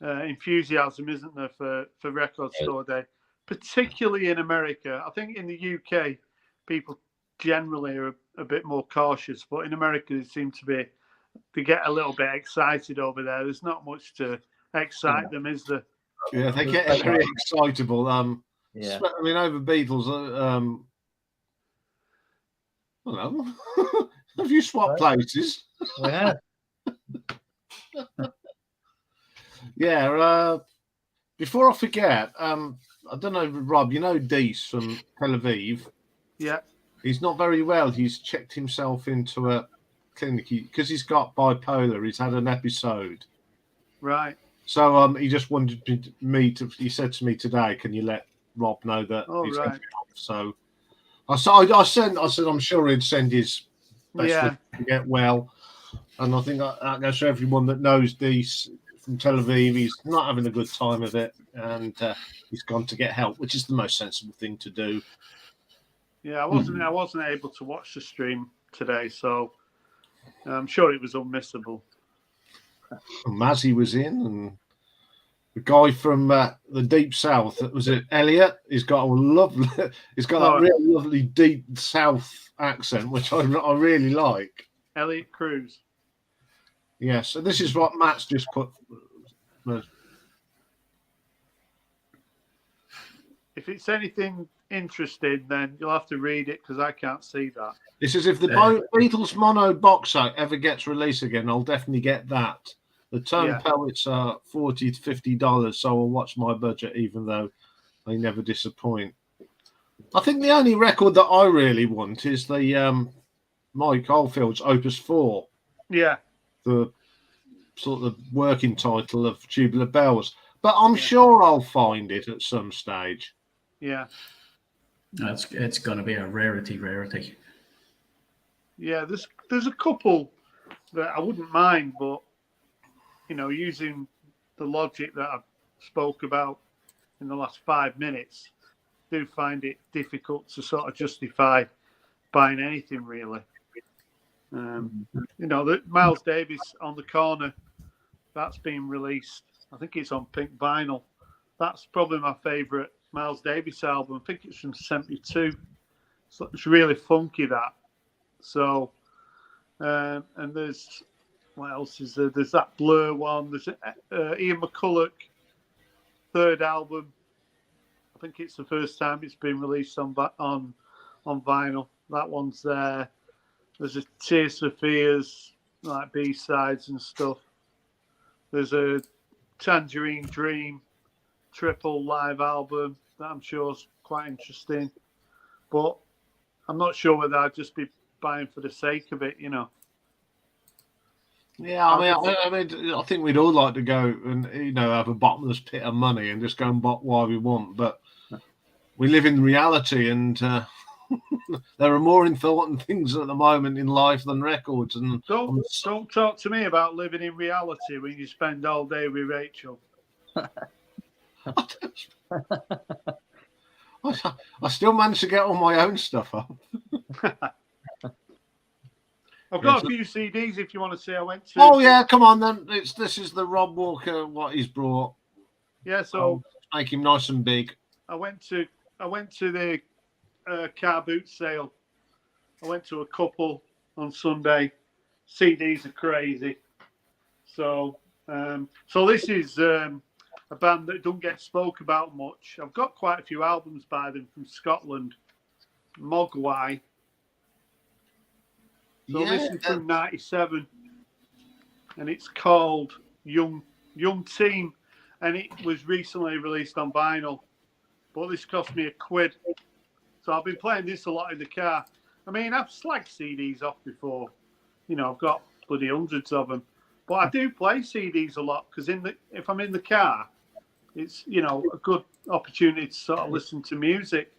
enthusiasm, isn't there, for Record Store Day, particularly in America. I think in the UK, people generally are a bit more cautious, but in America, they seem to get a little bit excited over there. There's not much to excite them, is there? Yeah, they get very excitable. I mean, over Beatles. Hello. Have you swapped places? Yeah. Yeah. Before I forget, I don't know, Rob. You know Dees from Tel Aviv. Yeah. He's not very well. He's checked himself into a clinic because he's got bipolar. He's had an episode. Right. So he just wanted me to. He said to me today, "Can you let Rob know that he's going to be off?" So I said, I'm sure he'd send his best to get well. And I think that goes for everyone that knows Dees from Tel Aviv. He's not having a good time of it, and he's gone to get help, which is the most sensible thing to do. Yeah, I wasn't able to watch the stream today, so I'm sure it was unmissable. And Mazzy was in, and the guy from the deep south, was it Elliot? He's got that really lovely deep south accent, which I really like. Elliot Cruz. Yeah, so this is what Matt's just put. If it's anything interesting, then you'll have to read it because I can't see that. This is if the Beatles mono box set ever gets released again, I'll definitely get that. The tone pellets are $40 to $50, so I'll watch my budget, even though they never disappoint. I think the only record that I really want is the Mike Oldfield's Opus 4. Yeah. The sort of working title of Tubular Bells. But I'm sure I'll find it at some stage. Yeah. It's going to be a rarity. Yeah, there's a couple that I wouldn't mind, but, using the logic that I've spoke about in the last 5 minutes, do find it difficult to sort of justify buying anything, really. The Miles Davis on the Corner, that's been released. I think it's on pink vinyl. That's probably my favourite Miles Davis album. I think it's from '72. So it's really funky, that. So, and there's, what else is there? There's that Blur one. There's Ian McCook, third album. I think it's the first time it's been released on vinyl. That one's there. There's a Tears for Fears, like B-sides and stuff. There's a Tangerine Dream triple live album that I'm sure is quite interesting. But I'm not sure whether I'd just be buying for the sake of it, Yeah, I mean, I think we'd all like to go and, have a bottomless pit of money and just go and buy what we want. But we live in reality, and there are more important things at the moment in life than records. And don't talk to me about living in reality when you spend all day with Rachel. I still manage to get all my own stuff up. I've got a few CDs if you want to see. I went to. Oh yeah, come on then. This is the Rob Walker, what he's brought. Yeah, so make him nice and big. I went to the car boot sale. I went to a couple on Sunday. CDs are crazy. So this is a band that don't get spoke about much. I've got quite a few albums by them from Scotland. Mogwai. So this is from '97, and it's called Young Team, and it was recently released on vinyl. But this cost me £1. So I've been playing this a lot in the car. I mean, I've slagged CDs off before. I've got bloody hundreds of them. But I do play CDs a lot because if I'm in the car, it's, a good opportunity to sort of listen to music.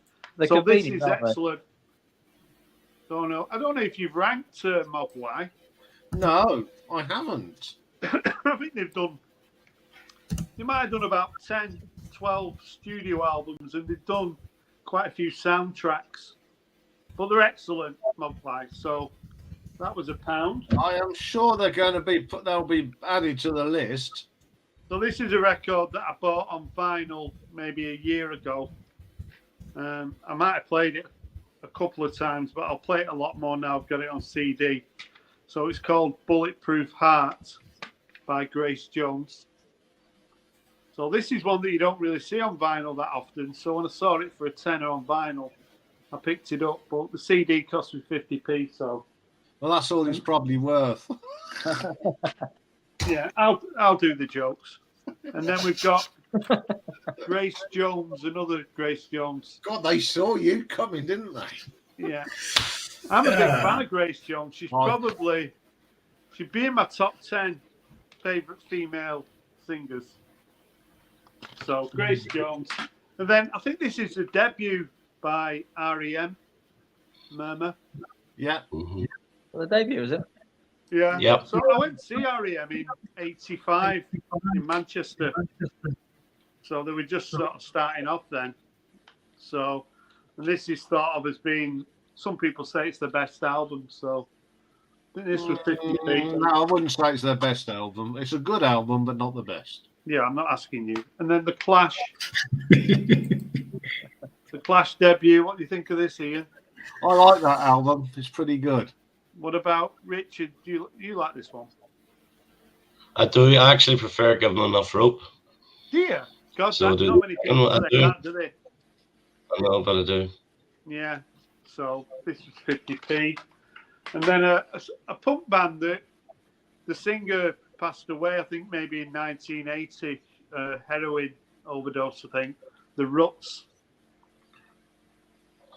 So this is excellent. I don't know if you've ranked Mogwai. No, I haven't. I think they might have done about 10, 12 studio albums, and they've done quite a few soundtracks. But they're excellent, Mogwai. So that was £1. I am sure they'll be added to the list. So this is a record that I bought on vinyl maybe a year ago. I might have played it a couple of times, but I'll play it a lot more now. I've got it on CD. So it's called Bulletproof Heart by Grace Jones. So this is one that you don't really see on vinyl that often. So when I saw it for a tenner on vinyl, I picked it up. But the CD cost me 50p. So, well, that's all it's probably worth. Yeah, I'll do the jokes. And then we've got Grace Jones, another Grace Jones. God, they saw you coming, didn't they? Yeah. I'm a big fan of Grace Jones. She'd be in my top 10 favourite female singers. So, Grace Jones. And then I think this is a debut by R.E.M. Murmur. Yeah. Well, the debut, is it? Yeah. Yep. So I went to see REM in '85 in Manchester. So they were just sort of starting off then. So, and this is thought of as being, some people say it's the best album. So I think this was 50p. No, I wouldn't say it's their best album. It's a good album, but not the best. Yeah, I'm not asking you. And then the Clash. The Clash debut. What do you think of this, Ian? I like that album. It's pretty good. What about Richard? Do you like this one? I do. I actually prefer Giving Enough Rope. Do you? God, So that, not many people I say do. that, do they? I know, but I do. Yeah. So this was 50p. And then a punk band that the singer passed away, I think maybe in 1980, heroin overdose, I think. The Ruts.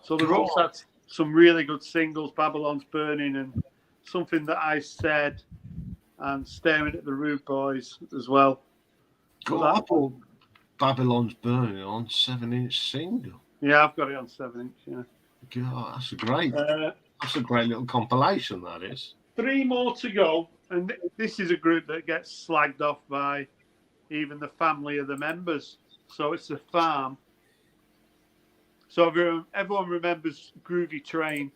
So the Ruts had some really good singles, Babylon's Burning and Something That I Said and Staring at the Rude Boys as well. God, I bought Babylon's Burning on 7-inch single. Yeah, I've got it on 7-inch, yeah. God, that's a great little compilation, that is. 3 more to go, and this is a group that gets slagged off by even the family of the members. So it's The Farm. So everyone remembers Groovy Train,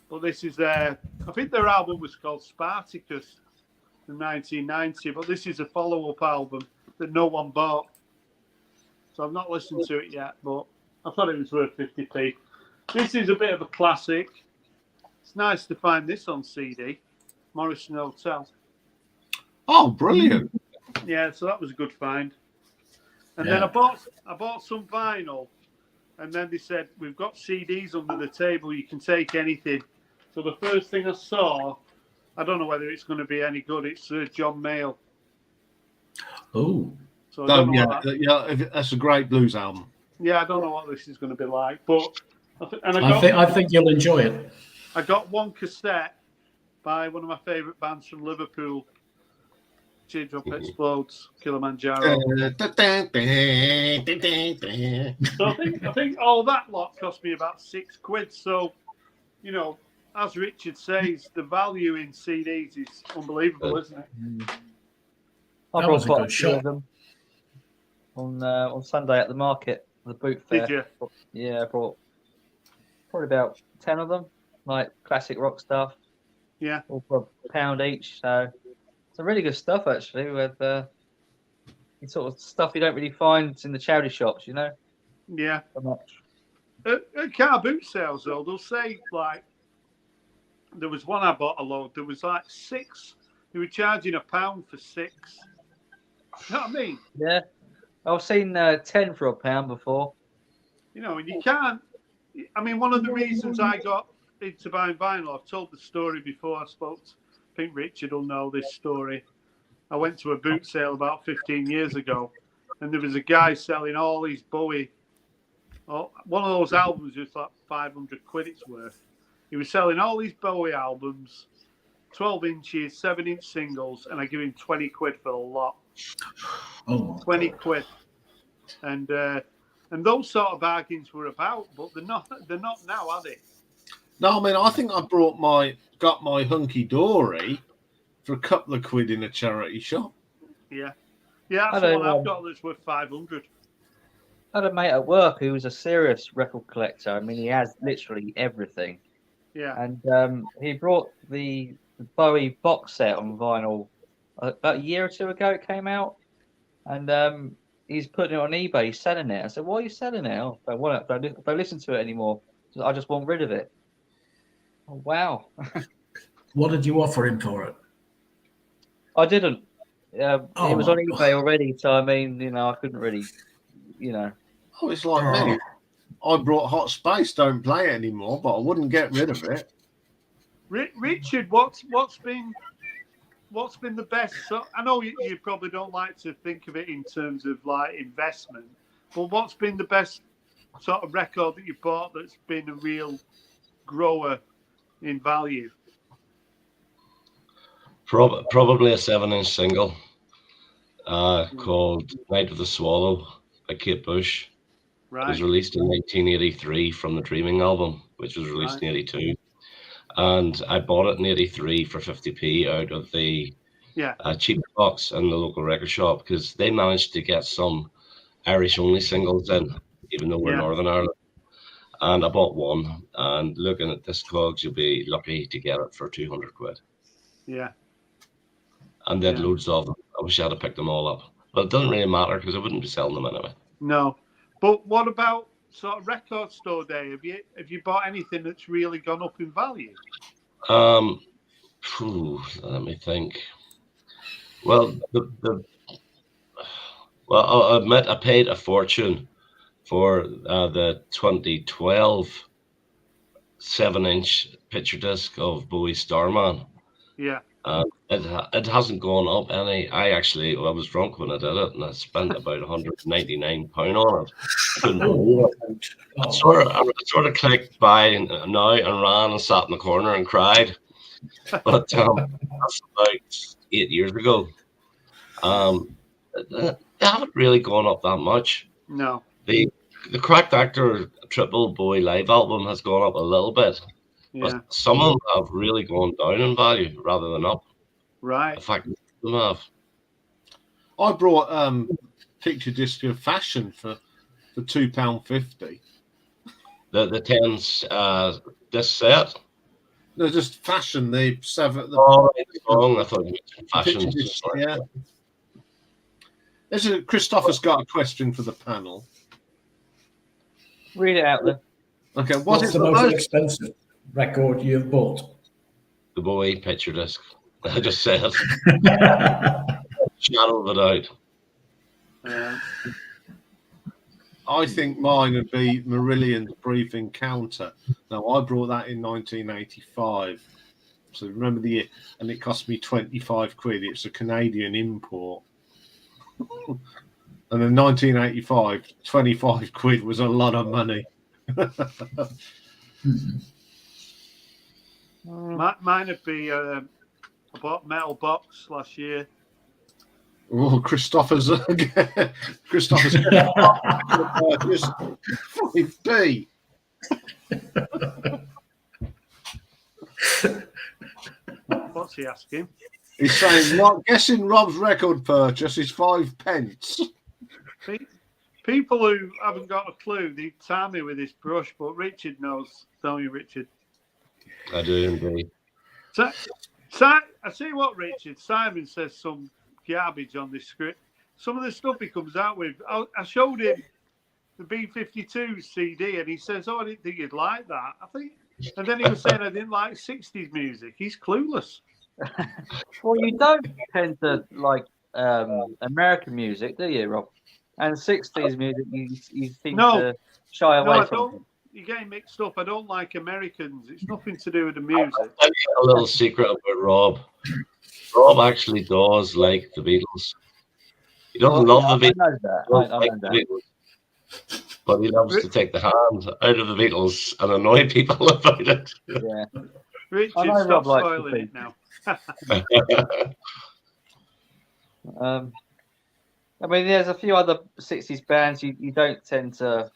but this is I think their album was called Spartacus in 1990, but this is a follow-up album that no one bought. So I've not listened to it yet, but I thought it was worth 50p. This is a bit of a classic. It's nice to find this on CD, Morrison Hotel. Oh, brilliant. Yeah, so that was a good find. And then I bought some vinyl, and then they said, we've got CDs under the table, you can take anything. So the first thing I saw, I don't know whether it's going to be any good, it's John Mayall. Oh. So I don't know that's a great blues album. Yeah, I don't know what this is going to be like, but I think you'll enjoy it. I got one cassette by one of my favourite bands from Liverpool, Teardrop Explodes, Kilimanjaro. So I think all that lot cost me about £6. So, you know, as Richard says, the value in CDs is unbelievable, isn't it? I brought quite a few of them on Sunday at the market, the boot fair. Did you? Yeah, I brought probably about 10 of them, like classic rock stuff. Yeah. All for £1 each. So some really good stuff, actually, with sort of stuff you don't really find in the charity shops, you know? Yeah. So much. At car boot sales, though, they'll say, like, there was one I bought a load, there was like 6. They were charging £1 for 6. You know what I mean? Yeah. I've seen 10 for £1 before. You know, and you can't. I mean, one of the reasons I got into buying vinyl, I've told the story before. I think Richard will know this story. I went to a boot sale about 15 years ago, and there was a guy selling all these Bowie. One of those albums was like £500 it's worth. He was selling all these Bowie albums, 12 inches, 7-inch singles, and I give him £20 for the lot. Oh, £20, and those sort of bargains were about, but they're not now, are they? No, I mean, I think I got my hunky dory for a couple of quid in a charity shop. Yeah, that's the one I've got that's worth 500. I had a mate at work who was a serious record collector. I mean, he has literally everything. Yeah, and he brought the Bowie box set on vinyl about a year or two ago. It came out, and he's putting it on eBay. He's selling it. I said, "Why are you selling it?" "Oh, don't want it. Don't listen to it anymore. I just want rid of it." Oh, wow. what did you offer him for it? I didn't. It was on eBay already, so I mean, you know, I couldn't really, you know. Oh, it's like me. I brought Hot Space. Don't play it anymore, but I wouldn't get rid of it. Richard, what's been the best? So I know you probably don't like to think of it in terms of like investment, but what's been the best sort of record that you bought that's been a real grower in value? Probably a 7-inch single called Night of the Swallow by Kate Bush. Right. It was released in 1983 from the Dreaming album, which was released in 82. and I bought it in '83 for 50p out of the Yeah. cheap box in the local record shop, because they managed to get some Irish only singles in, even though we're Yeah. Northern Ireland. And I bought one, and looking at Discogs, you'll be lucky to get it for 200 quid. Yeah. And then Yeah. loads of them. I wish I had picked them all up. But it doesn't really matter because I wouldn't be selling them anyway. No. But what about sort of record store day? Have you bought anything that's really gone up in value? Let me think. Well, well, I'll admit I paid a fortune for the 2012 7-inch picture disc of Bowie's Starman. Yeah. It hasn't gone up any. I was drunk when I did it, and I spent about £199 on it. Couldn't believe it. I sort of clicked by now and ran and sat in the corner and cried. But that's about 8 years ago. They haven't really gone up that much. No. The Cracked Actor triple Bowie live album has gone up a little bit. Yeah. But some of them have really gone down in value rather than up. Right. In fact, some have. I brought picture disc of Fashion for £2.50. The 10s disc set. No, just Fashion. The seven. Oh, right, wrong. I thought you meant Fashion. Disc, yeah. Christopher's got a question for the panel. Read it out there. Okay, What's the most expensive record you've bought? The Bowie picture disc. I just said it. Channeled it out. I think mine would be Marillion's Brief Encounter. Now, I brought that in 1985. So remember the year, and it cost me 25 quid. It's a Canadian import. And in 1985, 25 quid was a lot of money. Mine would be I bought Metal Box last year. Oh, Christopher's just 5p. What's he asking? He's saying, guessing Rob's record purchase is 5 pence. People who haven't got a clue, they tie me with this brush, but Richard knows, don't you, Richard? I do indeed. So I see what, Richard. Simon says some garbage on this script. Some of the stuff he comes out with, I showed him the B-52 CD, and he says, "Oh, I didn't think you'd like that." And then he was saying I didn't like 60s music. He's clueless. Well, you don't tend to like American music, do you, Rob? And 60s music, you seem to shy away from. You're getting mixed up. I don't like Americans. It's nothing to do with the music. I'll tell you a little secret about Rob. Rob actually does like the Beatles. He doesn't love the Beatles. I know that. But he loves to take the hand out of the Beatles and annoy people about it. Yeah. Richard, I know stop Rob likes spoiling the it now. I mean, there's a few other 60s bands you don't tend to,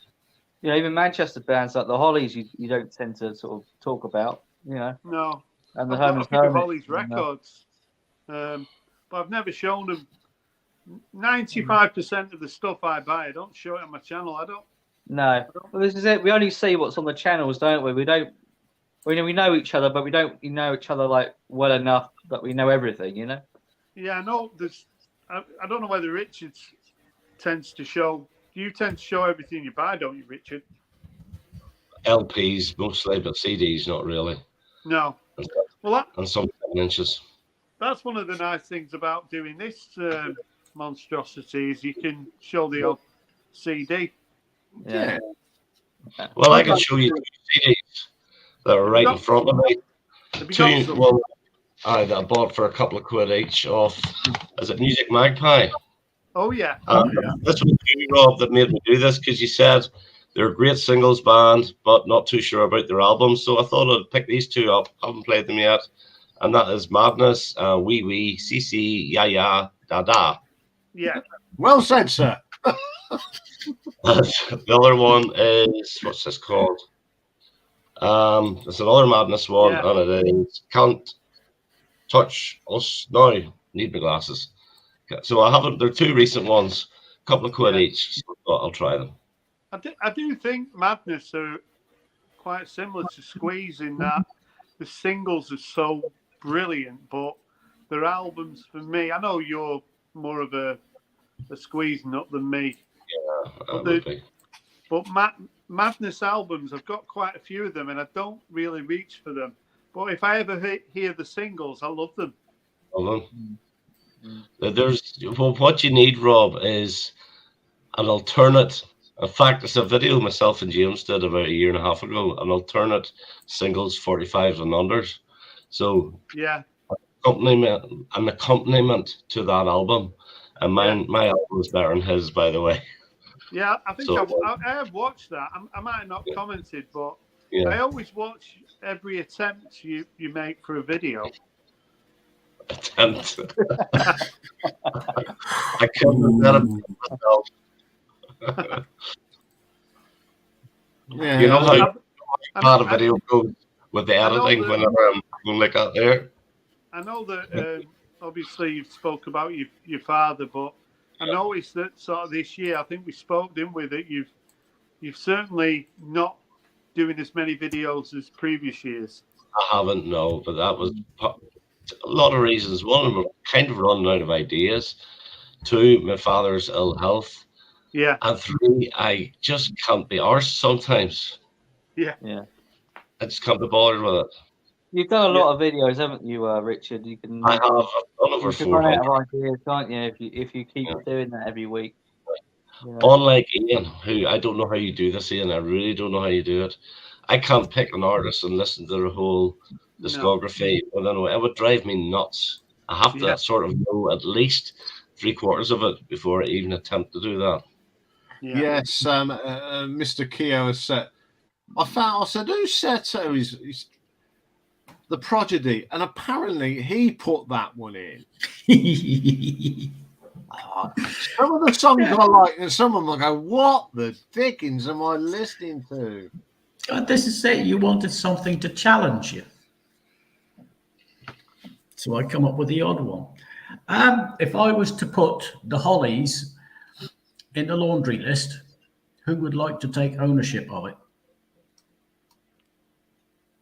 even Manchester bands like the Hollies, you don't tend to sort of talk about, No. And the I've got Herman's a few of Hermits, Holly's records, but I've never shown them. 95% of the stuff I buy, I don't show it on my channel. I don't. No. Well, this is it. We only see what's on the channels, don't we? We don't. We know each other, but we don't know each other like well enough that we know everything. Yeah, I know. I don't know whether Richard tends to show. You tend to show everything you buy, don't you, Richard? LPs mostly, but CDs not really. No. Well, and some 7 inches. That's one of the nice things about doing this monstrosity is you can show the old CD. Yeah. Well, I can show you 2 CDs that are right in front of me. Well, I bought for a couple of quid each off. Is it Music Magpie? Oh yeah. This was you, Rob, that made me do this because you said they're a great singles band, but not too sure about their albums. So I thought I'd pick these 2 up. Haven't played them yet, and that is Madness, Wee Wee, CC, Ya Ya, Da Da. Yeah. Well said, sir. The other one is, what's this called? It's another madness one, Yeah. and it is Can't Touch Us Now. Need my glasses. So I haven't. There are two recent ones, a couple of quid Yeah. each. So I'll try them. I do think Madness are quite similar to Squeeze in that the singles are so brilliant, but their albums for me, I know you're more of a Squeeze nut than me, That but would be. Madness albums, I've got quite a few of them, and I don't really reach for them. But if I ever hear the singles, I love them. There's what you need, Rob, is an alternate. In fact, it's a video myself and James did about a year and a half ago. An alternate singles 45s and unders. So Yeah, an accompaniment to that album. And my album is better than his, by the way. yeah. I think So, I have watched that. I might have not commented, but yeah. I always watch every attempt you make for a video. Attempt. I couldn't have done it myself. Yeah, You know how I bad know- a video goes with the I know editing that- whenever I'm going like that there. I know that obviously you spoke about your father, but I noticed that sort of this year, I think we spoke, didn't we, that you've certainly not doing as many videos as previous years. I haven't, no, but that was a lot of reasons. One of them, kind of running out of ideas. Two, my father's ill health. Yeah, And three, I just can't be arsed sometimes. yeah. I just can't be bothered with it. You've done a lot of videos, haven't you, Richard? You can. I have. I've done over You can run out 400. of ideas, can't you? If you keep doing that every week. You know? Unlike Ian, who I don't know how you do this, Ian. I really don't know how you do it. I can't pick an artist and listen to their whole discography. I don't know. It would drive me nuts. I have to sort of know at least 3/4 of it before I even attempt to do that. Yeah. Yes, Mr. Keogh has said. I said, who said so? He's the Prodigy, and apparently he put that one in. Some of the songs I like, and some of them I go, what the dickens am I listening to? This is it. You wanted something to challenge you. So I come up with the odd one. If I was to put the Hollies in the laundry list, who would like to take ownership of it?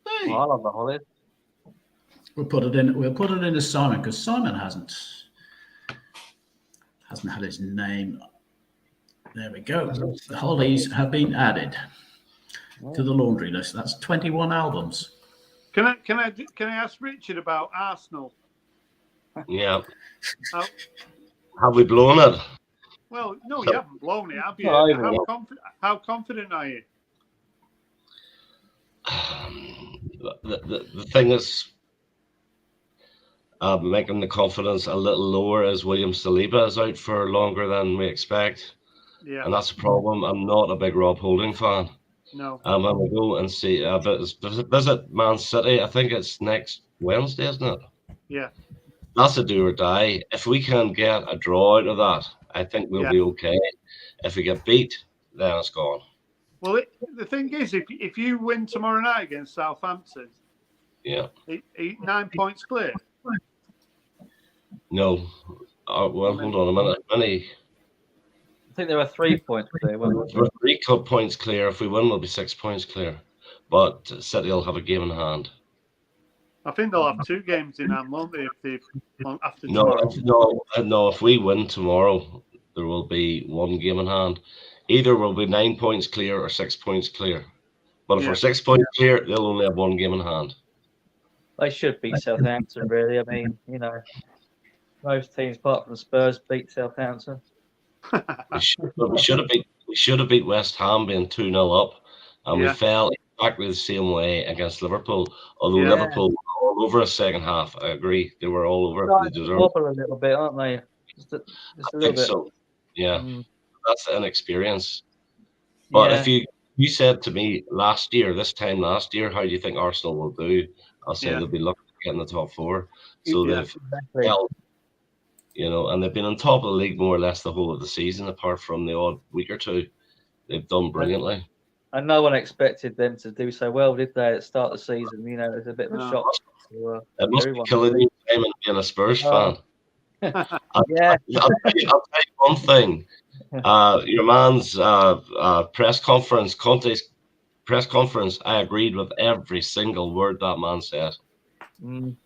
Hey, I love the Hollies. We'll put it in as Simon, because Simon hasn't had his name. There we go. The Hollies have been added to the laundry list. That's 21 albums. Can I ask Richard about Arsenal? Yeah. How, Have we blown it? well, no, you haven't blown it, have you? No, How confident are you? The thing is, making the confidence a little lower as William Saliba is out for longer than we expect. Yeah. And that's a problem. I'm not a big Rob Holding fan. No. When we go and see visit Man City, I think it's next Wednesday, isn't it? Yeah. That's a do or die. If we can get a draw out of that, I think we'll be okay. If we get beat, then it's gone. Well, the thing is, if you win tomorrow night against Southampton, 9 points clear. No. Well, hold on a minute. I think there are 3 points clear. We're 3 points clear. If we win, we'll be 6 points clear. But City will have a game in hand. I think they'll have 2 games in hand, won't they? After tomorrow. No. If we win tomorrow, there will be 1 game in hand. Either we'll be 9 points clear or 6 points clear. But if we're 6 points clear, they'll only have 1 game in hand. They should beat Southampton, really. I mean, most teams apart from Spurs beat Southampton. We should have beat West Ham being 2-0 up, and we fell exactly the same way against Liverpool. Although Liverpool were all over a second half, I agree, they were all over. They deserved wobble a little bit, aren't they? Just a little bit. So. Yeah, that's an inexperience. But if you said to me this time last year, how do you think Arsenal will do? I'll say they'll be lucky to get in the top 4. So they've held. And they've been on top of the league more or less the whole of the season, apart from the odd week or two. They've done brilliantly. And no one expected them to do so well, did they? At the start of the season, you know, it was a bit of a No. shock to It must everyone. be killing you, Simon, being a Spurs Oh. fan. Yeah. I'll tell you one thing. Your man's press conference, Conte's press conference, I agreed with every single word that man said. Mm.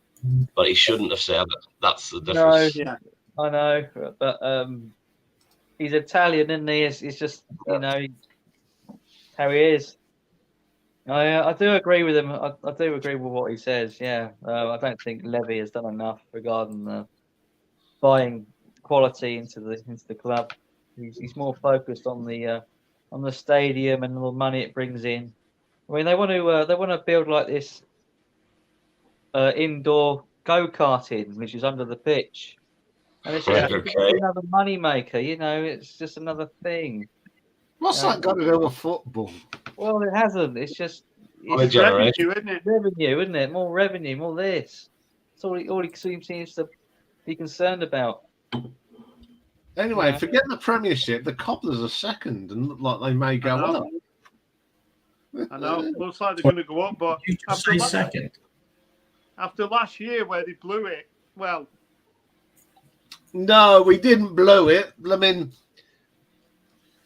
But he shouldn't have said it. That's the No, difference. Yeah. I know, but he's Italian, isn't he? It's just, you know, how he is. I do agree with him. I do agree with what he says. Yeah, I don't think Levy has done enough regarding buying quality into the club. He's more focused on the stadium and the money it brings in. I mean, they want to build like this indoor go-karting, which is under the pitch, and it's just Right, okay. another money maker. You know, it's just another thing. What's that got to do with football? Well, it hasn't. It's just Only it's generation. Revenue, isn't it? revenue, isn't it? More revenue, more this. That's all he seems to be concerned about. Anyway, Yeah. forget the Premiership. The Cobblers are second and look like they may go I up. know. I know. Looks like they're going to go up, but You just say second. after last year where they blew it, well, No, we didn't blow it. I mean,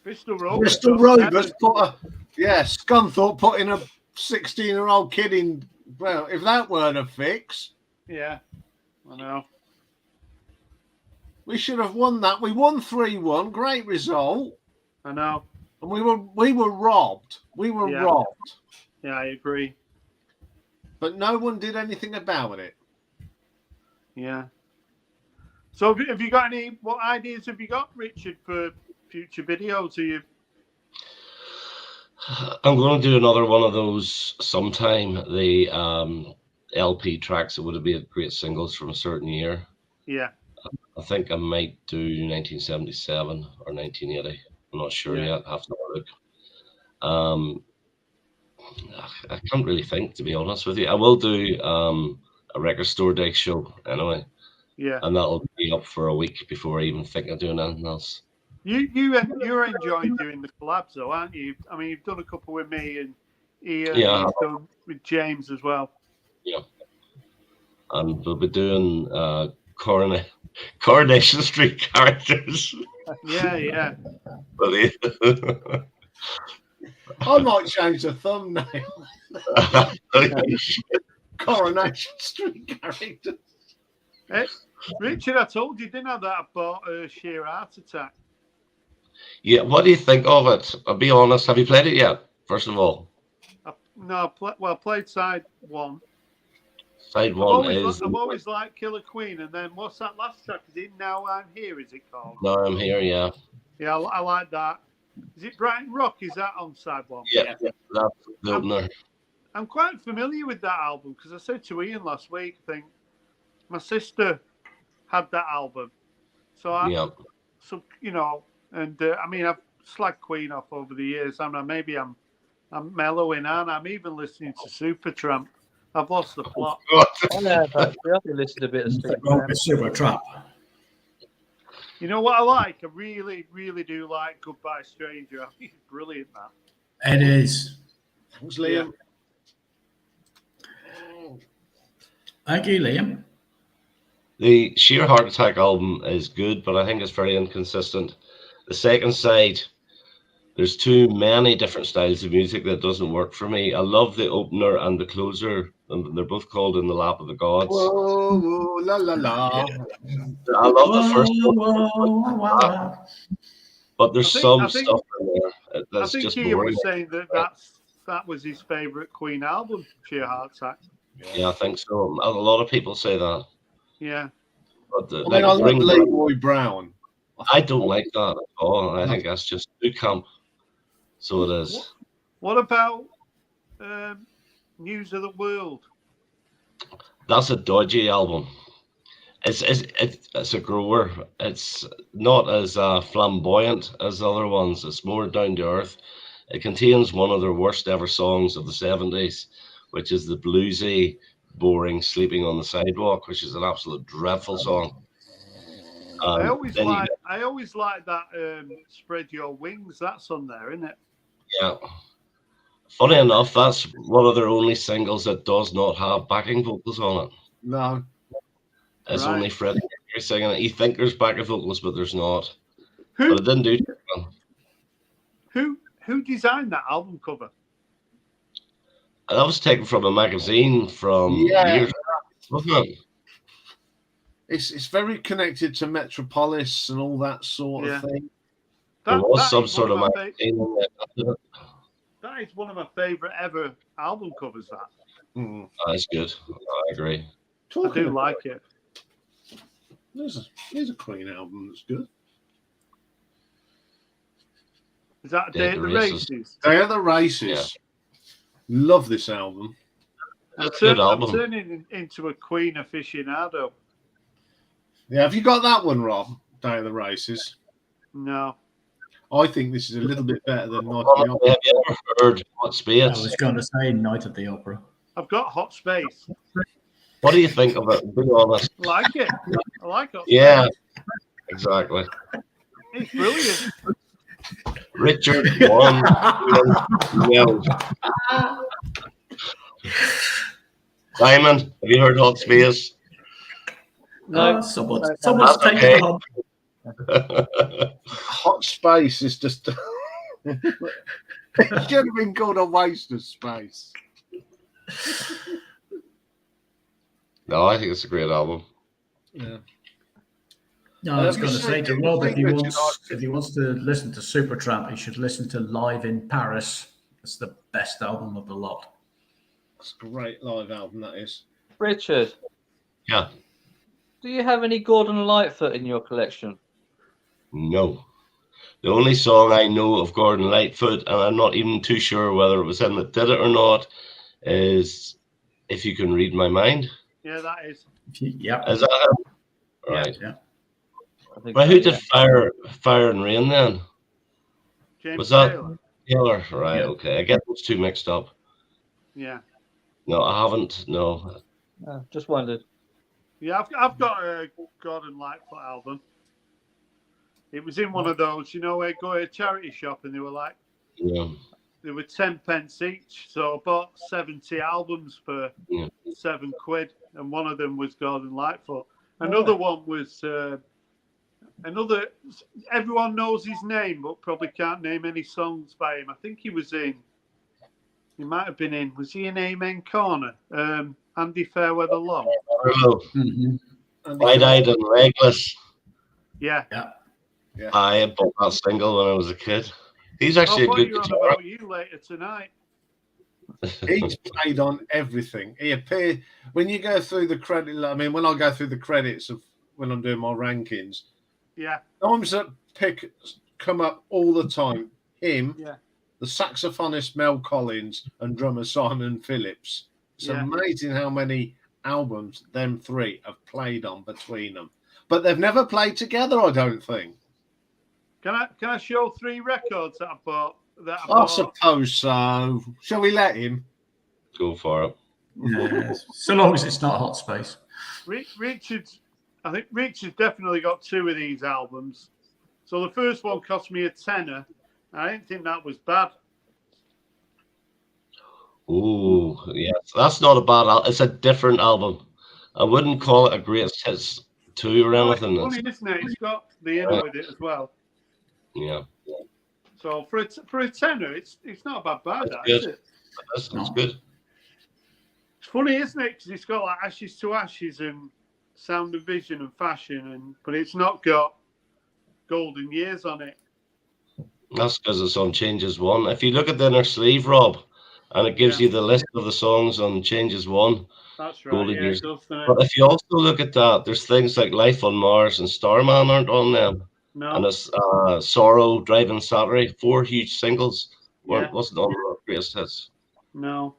Bristol Rovers. Bristol Rovers Scunthorpe put in a 16-year-old kid in. Well, if that weren't a fix, Yeah, I know. we should have won that. We won 3-1. Great result. I know. And we were robbed. We were Yeah. robbed. Yeah, I agree. But no one did anything about it. Yeah. So have you got what ideas have you got, Richard, for future videos? Are you? I'm going to do another one of those sometime. The LP tracks that would have been great singles from a certain year. Yeah. I think I might do 1977 or 1980. I'm not sure Yeah. yet. I have to look. I can't really think, to be honest with you. I will do a record store day show anyway, Yeah. and that'll be up for a week before I even think of doing anything else. You're enjoying doing the collabs, though, aren't you? I mean, you've done a couple with me and Ian. Yeah. You've done with James as well. Yeah. And we'll be doing Coronation Street characters. Yeah, yeah. I might change the thumbnail. Coronation Street character. Richard, I told you, didn't I, that I bought a sheer heart attack? Yeah, what do you think of it? I'll be honest. Have you played it yet? First of all, I played side one. side one is. I've always liked Killer Queen, and then what's that last track? Is it Now I'm Here? Is it called? No, I'm here. Yeah. Yeah, I like that. Is it Brighton Rock? Is that on side one? Yeah, that's the opener. I'm quite familiar with that album because I said to Ian last week, I think my sister had that album. So you know, and I mean, I've slagged Queen off over the years. I mean, maybe I'm mellowing, and I'm even listening to Supertramp. I've lost the plot. I've listened a bit of Supertramp. You know what I like? I really, really do like Goodbye Stranger. I think it's brilliant, man. It is. Thanks, Liam. Thank you, Liam. The Sheer Heart Attack album is good, but I think it's very inconsistent. The second side, there's too many different styles of music that doesn't work for me. I love the opener and the closer, and they're both called In the Lap of the Gods. Whoa, whoa, la la la. I love the first one, but there's some stuff in there that's I think just Ian boring. was saying that was his favourite Queen album, Sheer Heart Attack. Yeah, I think so. A lot of people say that. Yeah. But I love Leroy Brown. I don't like that at all. I think that's just too camp. So it is. What about News of the World? That's a dodgy album. It's a grower. It's not as flamboyant as the other ones. It's more down to earth. It contains one of their worst ever songs of the 70s, which is the bluesy, boring Sleeping on the Sidewalk, which is an absolute dreadful song. I always like that Spread Your Wings. That's on there, isn't it? Yeah. Funny enough, that's one of their only singles that does not have backing vocals on it. No. It's Right. only Freddie Mercury singing it. You think there's backing vocals, but there's not. Who But it didn't do too well. who designed that album cover? And that was taken from a magazine from years, wasn't it? It's very connected to Metropolis and all that sort of thing. There was That some is sort of one of my magazine in there. That is one of my favourite ever album covers. That Mm. That's good. I agree. I Talking do of- like it. There's a Queen album that's good. Is that Day Day of at the the Races. Races? Day of the Races. Yeah. Love this album. That's a good I'm album. turning into a Queen aficionado. Yeah, have you got that one, Rob? Day of the Races. No. I think this is a little bit better than Night Have of the Opera. you ever heard Hot I Space? was going to say Night at the Opera. I've got Hot Space. What do you think of it? Be honest. I like it. I like Hot Yeah, Space. exactly. It's brilliant. Richard won. No. Simon, have you heard Hot Space? No, Someone's That's taken okay. the hub. Hot Space is just. It should have been called A Waste of Space. No, I think it's a great album. Yeah. No, I was Um, going to you say to say- Rob, you if say he Richard wants, Archer. if he wants to listen to Supertramp, he should listen to Live in Paris. It's the best album of the lot. It's a great live album, that is. Richard, Yeah. do you have any Gordon Lightfoot in your collection? No. The only song I know of Gordon Lightfoot, and I'm not even too sure whether it was him that did it or not, is If You Can Read My Mind. Yeah, that is. Yeah. Is that him? Yeah. Right. Yeah. I think Well, so, who did yeah. Fire and Rain then? James Was that- Taylor. Taylor. Right, Yeah. okay. I get those two mixed up. Yeah. No, I haven't. No. Just wondered. Yeah, I've got a Gordon Lightfoot album. It was in one of those, you know, where you go to a charity shop and they were like, Yeah. they were 10 pence each. So I bought 70 albums for Yeah. £7, and one of them was Gordon Lightfoot. Another one was everyone knows his name, but probably can't name any songs by him. I think he might have been in, was he in Amen Corner? Andy Fairweather Long. Hello. Mhm. And Wide-eyed and legless. Yeah. I bought that single when I was a kid. He's actually I'll a put good you on guitar. about you later tonight. He's played on everything. He appeared when you go through the credit. I mean, when I go through the credits of when I'm doing my rankings, Yeah. names that come up all the time. Him, Yeah. the saxophonist Mel Collins, and drummer Simon Phillips. It's Yeah. amazing how many albums them three have played on between them, but they've never played together. I don't think. Can I show 3 records that I bought? I suppose so. Shall we let him? Go for it. Yeah. So long as it's not Hot Space. I think Richard's definitely got 2 of these albums. So the first one cost me £10. I didn't think that was bad. Ooh, yes. That's not a bad album. It's a different album. I wouldn't call it a greatest hits 2 or Oh, it's anything. funny, isn't it? It's got the inner with it as well. Yeah, So for a tenner, it's not a bad bag, That's is good. it? that's good. It's funny, isn't it? Because it's got like Ashes to Ashes and Sound of Vision and Fashion, but it's not got Golden Years on it. That's because it's on Changes 1. If you look at the inner sleeve, Rob, and it gives Yeah. you the list of the songs on Changes 1. That's right. Golden Yeah, Years. it does, doesn't it? But if you also look at that, there's things like Life on Mars and Starman aren't on them. No. And it's Sorrow, Driving Saturday, 4 huge singles. Yeah. Wasn't on the greatest hits. No.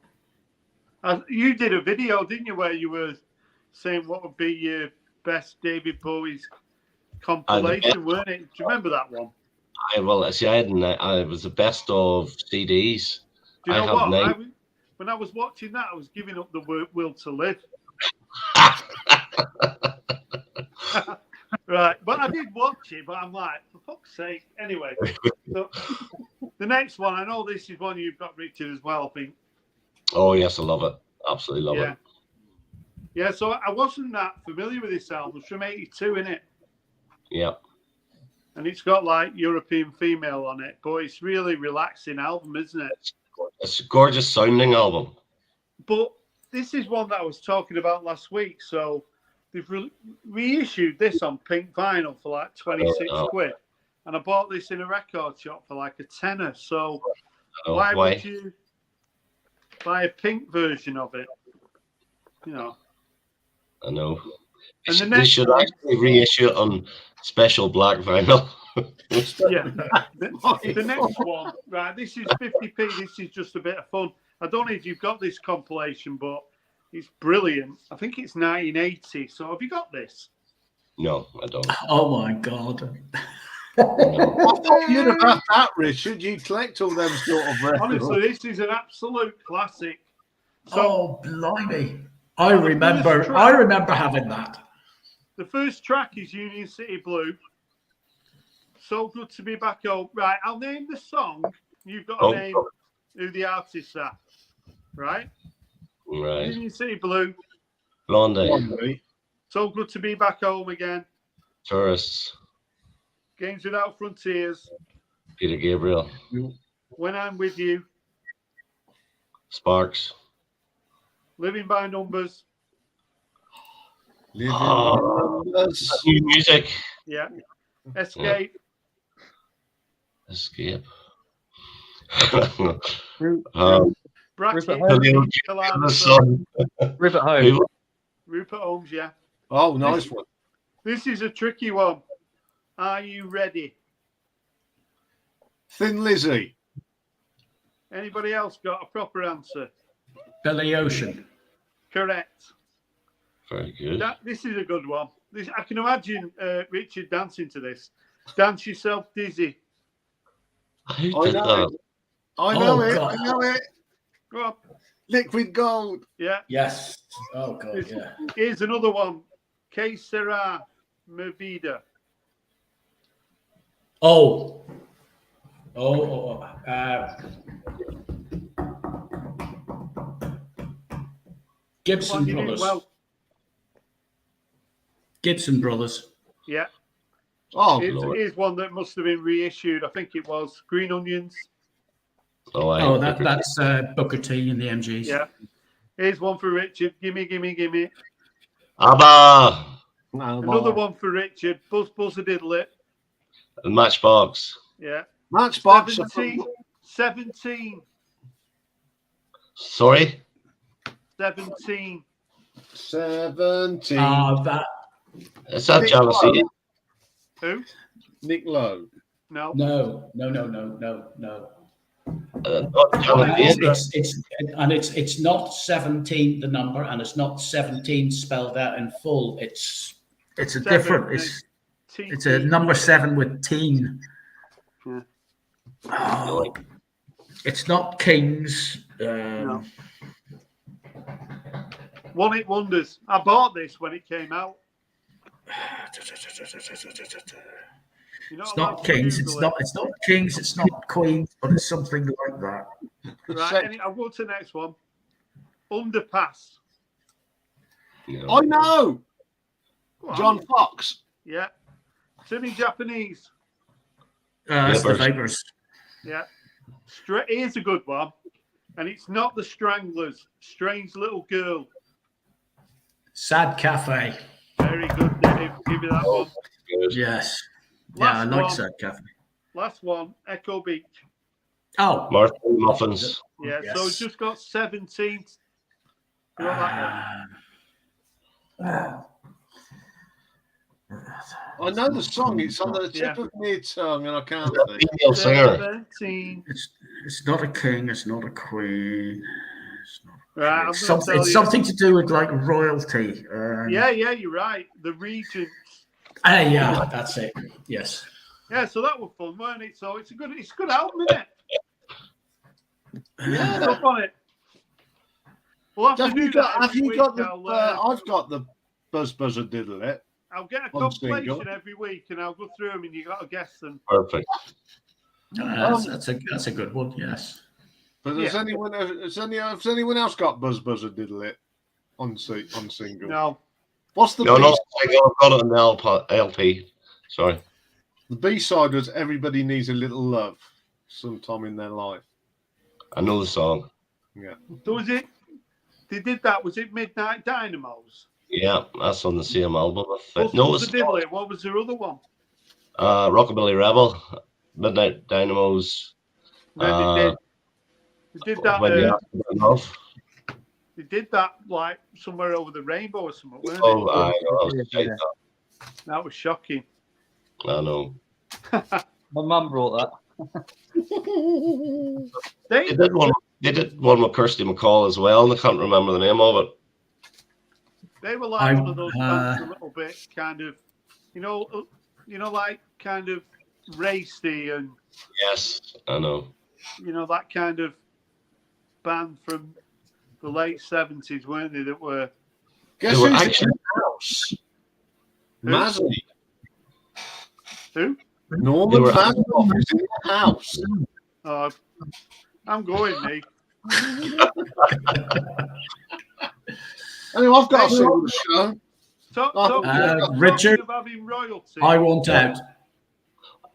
You did a video, didn't you, where you were saying what would be your best David Bowie's compilation, weren't it? Do you remember that one? I was the best of CDs. Do you I know have what? 9. When I was watching that, I was giving up the will to live. Right, but I did watch it, but I'm like, for fuck's sake. Anyway, so the next one, I know this is one you've got, Richard, as well, I think. Oh yes, I love it. Absolutely love Yeah. it. Yeah, so I wasn't that familiar with this album. It's from 82, innit? Yeah. And it's got like European female on it, but it's really relaxing album, isn't it? It's a gorgeous sounding album. But this is one that I was talking about last week. So they've reissued this on pink vinyl for like 26 quid. And I bought this in a record shop for like a tenner. So why would you buy a pink version of it? You know. I know. And They should actually reissue it on special black vinyl. Yeah. The next one, right, this is 50p. This is just a bit of fun. I don't know if you've got this compilation, but it's brilliant. I think it's 1980. So have you got this? No, I don't. Oh my God. I thought you'd have had that, Richard. You collect all them sort of records. Honestly, this is an absolute classic. So Oh, blimey. I remember having that. the first track is Union City Blue. So Good to Be Back Home. Right, I'll name the song. You've got to name who the artists are. Right? Right. Union City Blue. Blondie. So Good to Be Back Home again. Tourists. Games Without Frontiers. Peter Gabriel. When I'm With You. Sparks. Living by Numbers. Living by numbers. New music. Yeah. Escape. Escape. Bracket. Rupert Holmes. Rupert Holmes, yeah. Oh, nice one. This is a tricky one. Are you ready? Thin Lizzy. Anybody else got a proper answer? Billy Ocean. Correct. Very good. This is a good one. I can imagine Richard dancing to this. Dance Yourself Dizzy. Who did that? I know it. God. I know it. Go on. Liquid Gold. Yeah. Yes. Oh, God, yeah. Here's another one. Que Sera Mi Vida. Gibson You did Brothers. well. Gibson Brothers. Yeah. Oh, Lord. Here's one that must have been reissued. I think it was Green Onions. That's Booker T and the MGs. Yeah. Here's one for Richard. Gimme, gimme, gimme. ABBA. Another one for Richard. Buzz Buzz a Diddle It. And Matchbox. Yeah. Matchbox. 17. Sorry? 17. 17. That. Is that Nick Jealousy? Lowe. Who? Nick Lowe. No. No. Not Jealousy. It's not 17 the number, and it's not 17 spelled out in full. It's a different. It's a number 7 with teen. Yeah. Oh, it's not Kings. No. One Hit Wonders. I bought this when it came out. It's not Kings. It's not Kings. It's not Queens, but it's something like that. Right. I'll go to the next one. Underpass. No. I know. John Fox. Yeah. Semi Japanese. It's the Vapors. Yeah. Here's a good one. And it's not the Stranglers. Strange Little Girl. Sad Cafe. Very good, Dave. Give me that one. Good. Yes. Last I like one. Sad Cafe. Last one. Echo Beach. Oh. Martha Muffins. Yeah. Yes. So it's just got 17. You got that one? I know the song. It's on the tip of my tongue, and I can't think. Female singer. 17. It's not a king. It's not a queen. It's not. Right, It's something to do with like royalty. Yeah, you're right. The Regents. Yeah, that's it. Yes. Yeah, so that was fun, weren't it? So it's a good album, isn't it? Yeah. Stuff on it. We'll have to Have do you that. got every the? week. I've got the Buzz Buzz a Diddle It. I'll get a On compilation single. every week, and I'll go through them, and you got to guess them. Perfect. That's a good one. Yes. But has anyone else got Buzzer Diddle It on single? No. What's the No, B? not single. I've got it on the LP. Sorry. The B side was Everybody Needs a Little Love sometime in their life. I know the song. Yeah. So was it? They did that. Was it Midnight Dynamos? Yeah, that's on the same album. What No, was it's the Diddle It? What was their other one? Rockabilly Rebel, Midnight Dynamos. Then they did that. When you ask about love. They did that like somewhere over the rainbow or something, weren't Oh, it? I know. Yeah. That was shocking. I know. My mum brought They, They did one with Kirsty McCall as well, and I can't remember the name of it. they were like one of those bands, a little bit kind of, like kind of racy and Yes, I know. that kind of band from the late 70s, weren't they? That were. Guess They were who's actually- in the house? Mazzy. Who? Norman They were- Mazzoff is in the house. Oh, I'm going, Nick. Anyway, I've got to see the show. Richard, About having royalty. I want out.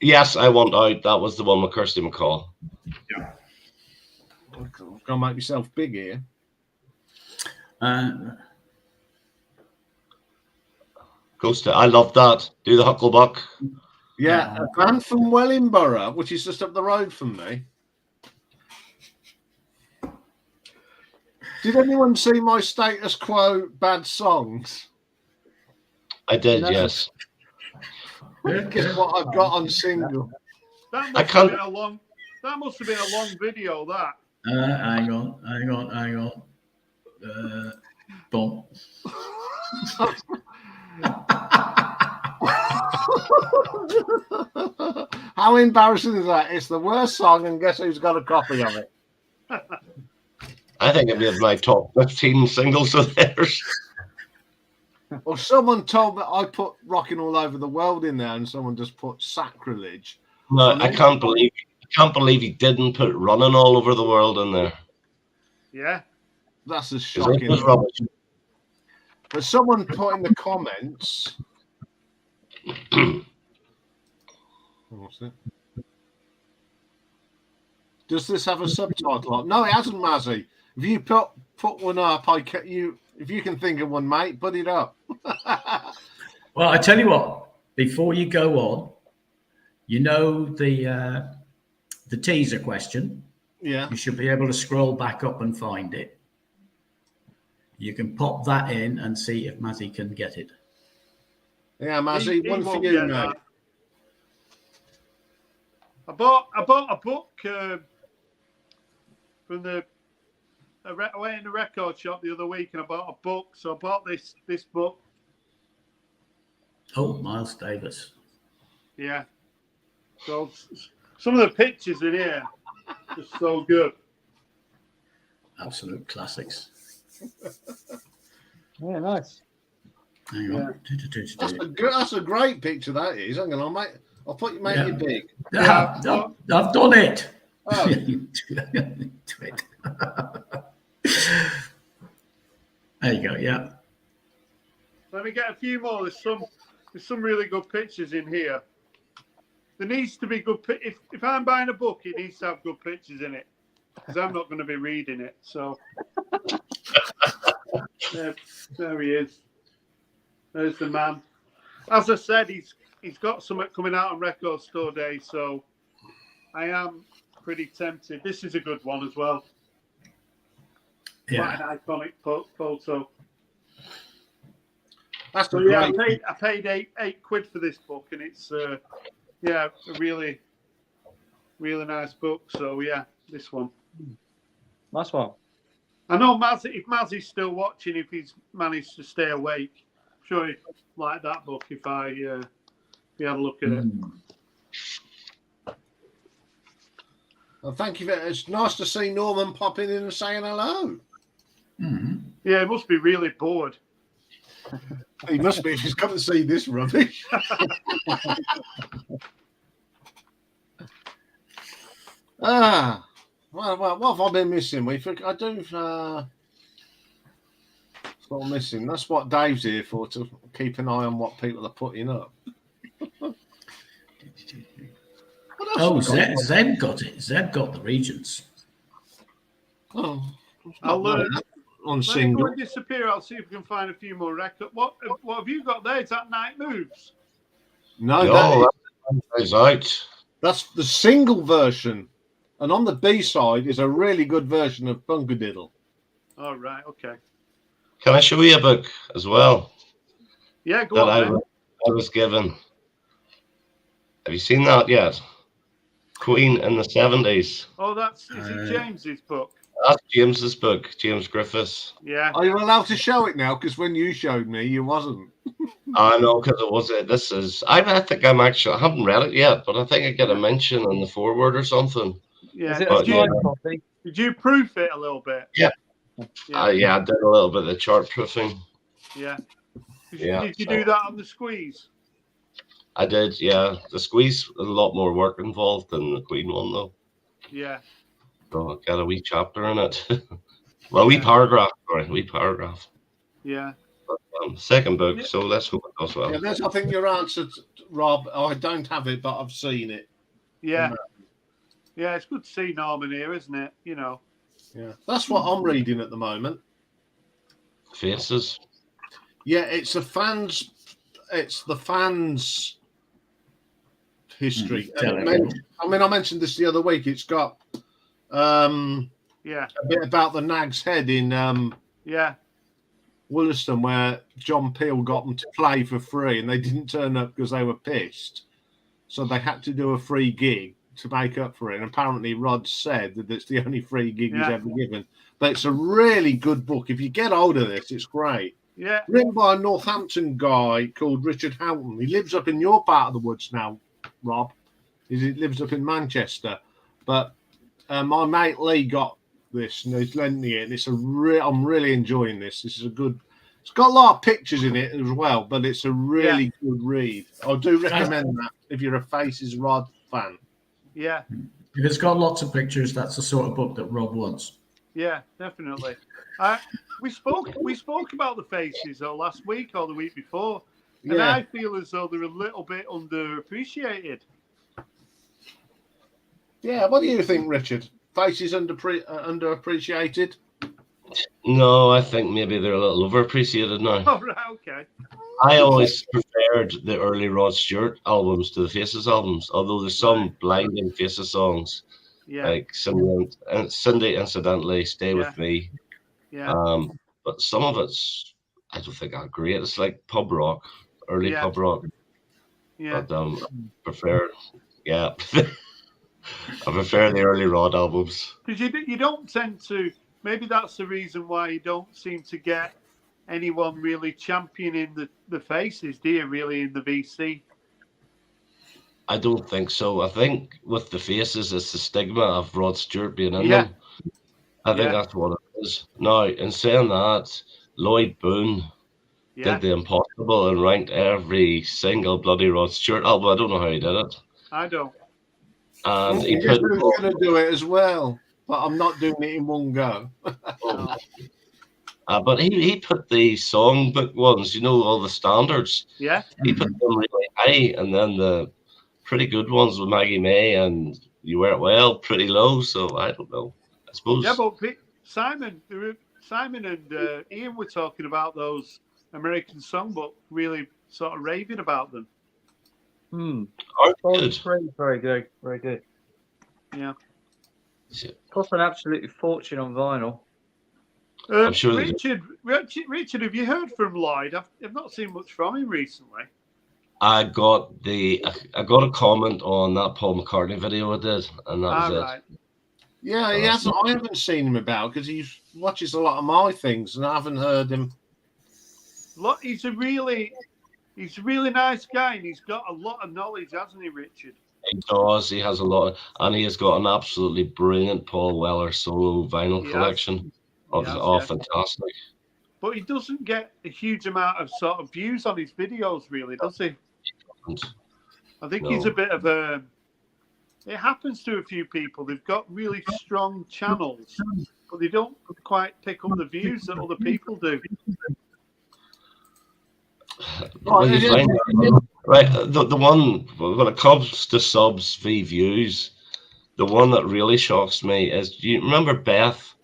Yes, I Want Out. That was the one with Kirsty McCall. I've got to make myself big here. I love that. Do the Hucklebuck. Yeah, a band from Wellingborough, which is just up the road from me. Did anyone see my status quo bad songs? I did, No. yes. Guess what I've got on single? That I must can't- have been a long. That must have been a long video. That. Hang on. Boom. How embarrassing is that? It's the worst song, and guess who's got a copy of it? I think it'd be my top 15 singles of theirs. Well, someone told me I put Rocking All Over the World in there, and someone just put Sacrilege. No, I can't believe he didn't put Running All Over the World in there. Yeah. That's a 'Cause it shocking. was rubbish. But someone put in the comments. What's it? Does this have a subtitle? No, it hasn't, Mazzy. If you put one up, if you can think of one, mate, put it up. Well, I tell you what. Before you go on, the teaser question. Yeah. You should be able to scroll back up and find it. You can pop that in and see if Mazzy can get it. Yeah, Mazzy, He one for won't you, get mate. that. I bought a book from I went in the record shop the other week and I bought a book. So I bought this book. Oh, Miles Davis. Yeah. So some of the pictures in here are so good. Absolute classics. Yeah, nice. Hang on. That's a great picture, that is. Hang on, mate. I'll put you, make Yeah. it big. I've done it. Oh. Twit. There you go. Yeah. Let me get a few more. There's some really good pictures in here. There needs to be good. If I'm buying a book, it needs to have good pictures in it because I'm not going to be reading it. So there he is. There's the man. As I said, he's got something coming out on Record Store Day, so I am pretty tempted. This is a good one as well. Yeah. Quite an iconic photo. That's So the yeah, great. I paid £8 for this book, and it's a really nice book. So yeah, this one. Nice one. I know if Mazzy's still watching, if he's managed to stay awake, I'm sure he'd like that book if he had a look at it. Well, thank you. It's nice to see Norman popping in and saying hello. Mm-hmm. Yeah, he must be really bored. He must be if he's come to see this rubbish. Well, what have I been missing? I do sort of missing. That's what Dave's here for, to keep an eye on what people are putting up. Oh, Zeb got it. Zeb got the Regents. Oh, I'll learn. On Let me single. go and disappear. I'll see if we can find a few more records. What have you got there? Is that Night Moves? No, That's out. that's the single version. And on the B side is a really good version of Bunkadiddle. Oh, right. Okay. Can I show you a book as well Yeah, go that on. I was given? Have you seen that yet? Queen in the 70s. Oh, is it James's book? That's James's book, James Griffiths. Yeah. Are you allowed to show it now? Because when you showed me, you wasn't. I know, because it was. This is. I think I haven't read it yet, but I think I get a mention in the foreword or something. Yeah. Is it But, a dry copy? Did you proof it a little bit? Yeah. Yeah. I did a little bit of chart proofing. Yeah. Yeah, Did you do that on the squeeze? I did, yeah. The squeeze, a lot more work involved than the Queen one, though. Yeah. So I got a wee chapter in it. Well, a wee paragraph. Yeah. Second book, Yeah. so let's hope it does well. Yeah, that's, I think, your answer, Rob. I don't have it, but I've seen it. Yeah. Yeah, it's good to see Norman here, isn't it? You know. Yeah, that's what I'm reading at the moment. Faces. Yeah, it's the fans' history. I mentioned this the other week. It's got Yeah. a bit about the Nag's Head in Yeah. Wollaston, where John Peel got them to play for free, and they didn't turn up because they were pissed. So they had to do a free gig to make up for it. And apparently Rod said that it's the only free gig he's ever given. But it's a really good book. If you get hold of this, it's great. Yeah. Written by a Northampton guy called Richard Houghton. He lives up in your part of the woods now, Rob. He lives up in Manchester. But my mate Lee got this and he's lent me it. And I'm really enjoying this. This is a good. It's got a lot of pictures in it as well, but it's a really good read. I do recommend that if you're a Faces Rod fan. Yeah. If it's got lots of pictures, that's the sort of book that Rob wants. Yeah, definitely. We spoke about the Faces last week or the week before, and Yeah. I feel as though they're a little bit underappreciated. Yeah, what do you think, Richard? Faces underappreciated? No, I think maybe they're a little overappreciated now. Oh, right, okay. I always preferred the early Rod Stewart albums to the Faces albums, although there's some blinding Faces songs, Yeah. like Cindy Incidentally, Stay With Me. Yeah. But some of it's, I don't think that great. It's like pub rock, early pub rock. Yeah. But prefer, I prefer the early Rod albums. Because you don't tend to. Maybe that's the reason why you don't seem to get anyone really championing the Faces, do you? Really in the VC? I don't think so. I think with the Faces, it's the stigma of Rod Stewart being in them. I think that's what it is. Now, in saying that, Lloyd Boone did the impossible and ranked every single bloody Rod Stewart album. I don't know how he did it. I don't. And he was put. going to do it as well, but I'm not doing it in one go. But he put the songbook ones, all the standards. Yeah. He put them really high, and then the pretty good ones with Maggie May and You Wear It Well pretty low. So I don't know. I suppose. Yeah, but Simon and Ian were talking about those American Songbook, really sort of raving about them. Good. Very good. Very good. Yeah. Cost an absolute fortune on vinyl. I'm sure Richard, have you heard from Lloyd? I've not seen much from him recently. I got a comment on that Paul McCartney video I did, and that was Right. it. Yeah, he hasn't. I haven't seen him about because he watches a lot of my things, and I haven't heard him. Look, he's a really nice guy, and he's got a lot of knowledge, hasn't he, Richard? He does. He has a lot, and he has got an absolutely brilliant Paul Weller solo vinyl collection. Fantastic. but he doesn't get a huge amount of sort of views on his videos, really, does he? I think he's a bit of a. It happens to a few people. They've got really strong channels, but they don't quite pick up the views that other people do. Right, the one when it comes to subs v views, the one that really shocks me is, do you remember Beth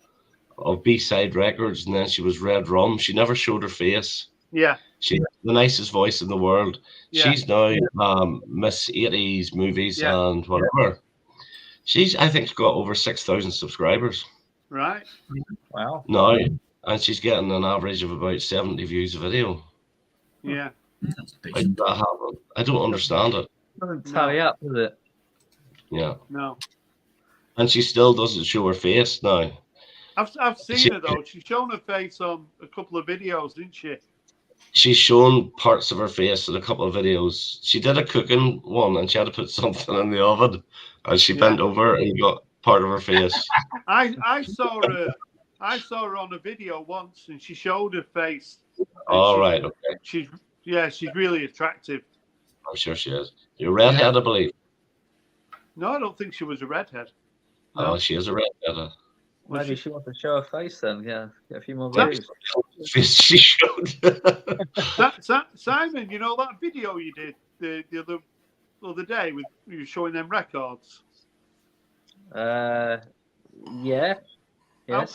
of B-Side Records, and then she was Red Rum? She never showed her face. Yeah. She had the nicest voice in the world. Yeah. She's now Miss 80s movies and whatever. I think she's got over 6,000 subscribers. Right. Wow. Now, and she's getting an average of about 70 views a video. Yeah. How did that happen? I don't understand it. Doesn't tally up, does it? Yeah. No. And she still doesn't show her face now. I've seen her though. She's shown her face on a couple of videos, didn't she? She's shown parts of her face in a couple of videos. She did a cooking one, and she had to put something in the oven, and she bent over and got part of her face. I saw her. I saw her on a video once, and she showed her face. All right, okay. She's really attractive. I'm sure she is. You're redhead, I believe. No, I don't think she was a redhead. No. Oh, she is a redhead. Maybe she wants to show her face then. Yeah, get a few more views. She showed. Simon, you know that video you did the other day with you showing them records? Yeah. Yes. How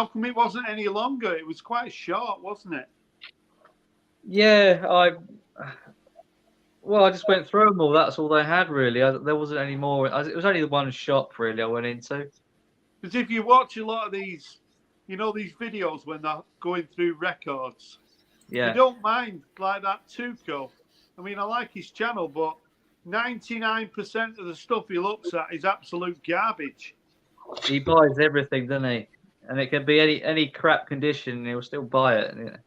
come it wasn't any longer? It was quite short, wasn't it? Yeah, I just went through them all. That's all they had, really. There wasn't any more. It was only the one shop, really, I went into. Because if you watch a lot of these, these videos when they're going through records, you don't mind like that Tuco. I mean, I like his channel, but 99% of the stuff he looks at is absolute garbage. He buys everything, doesn't he? And it can be any crap condition, and he'll still buy it.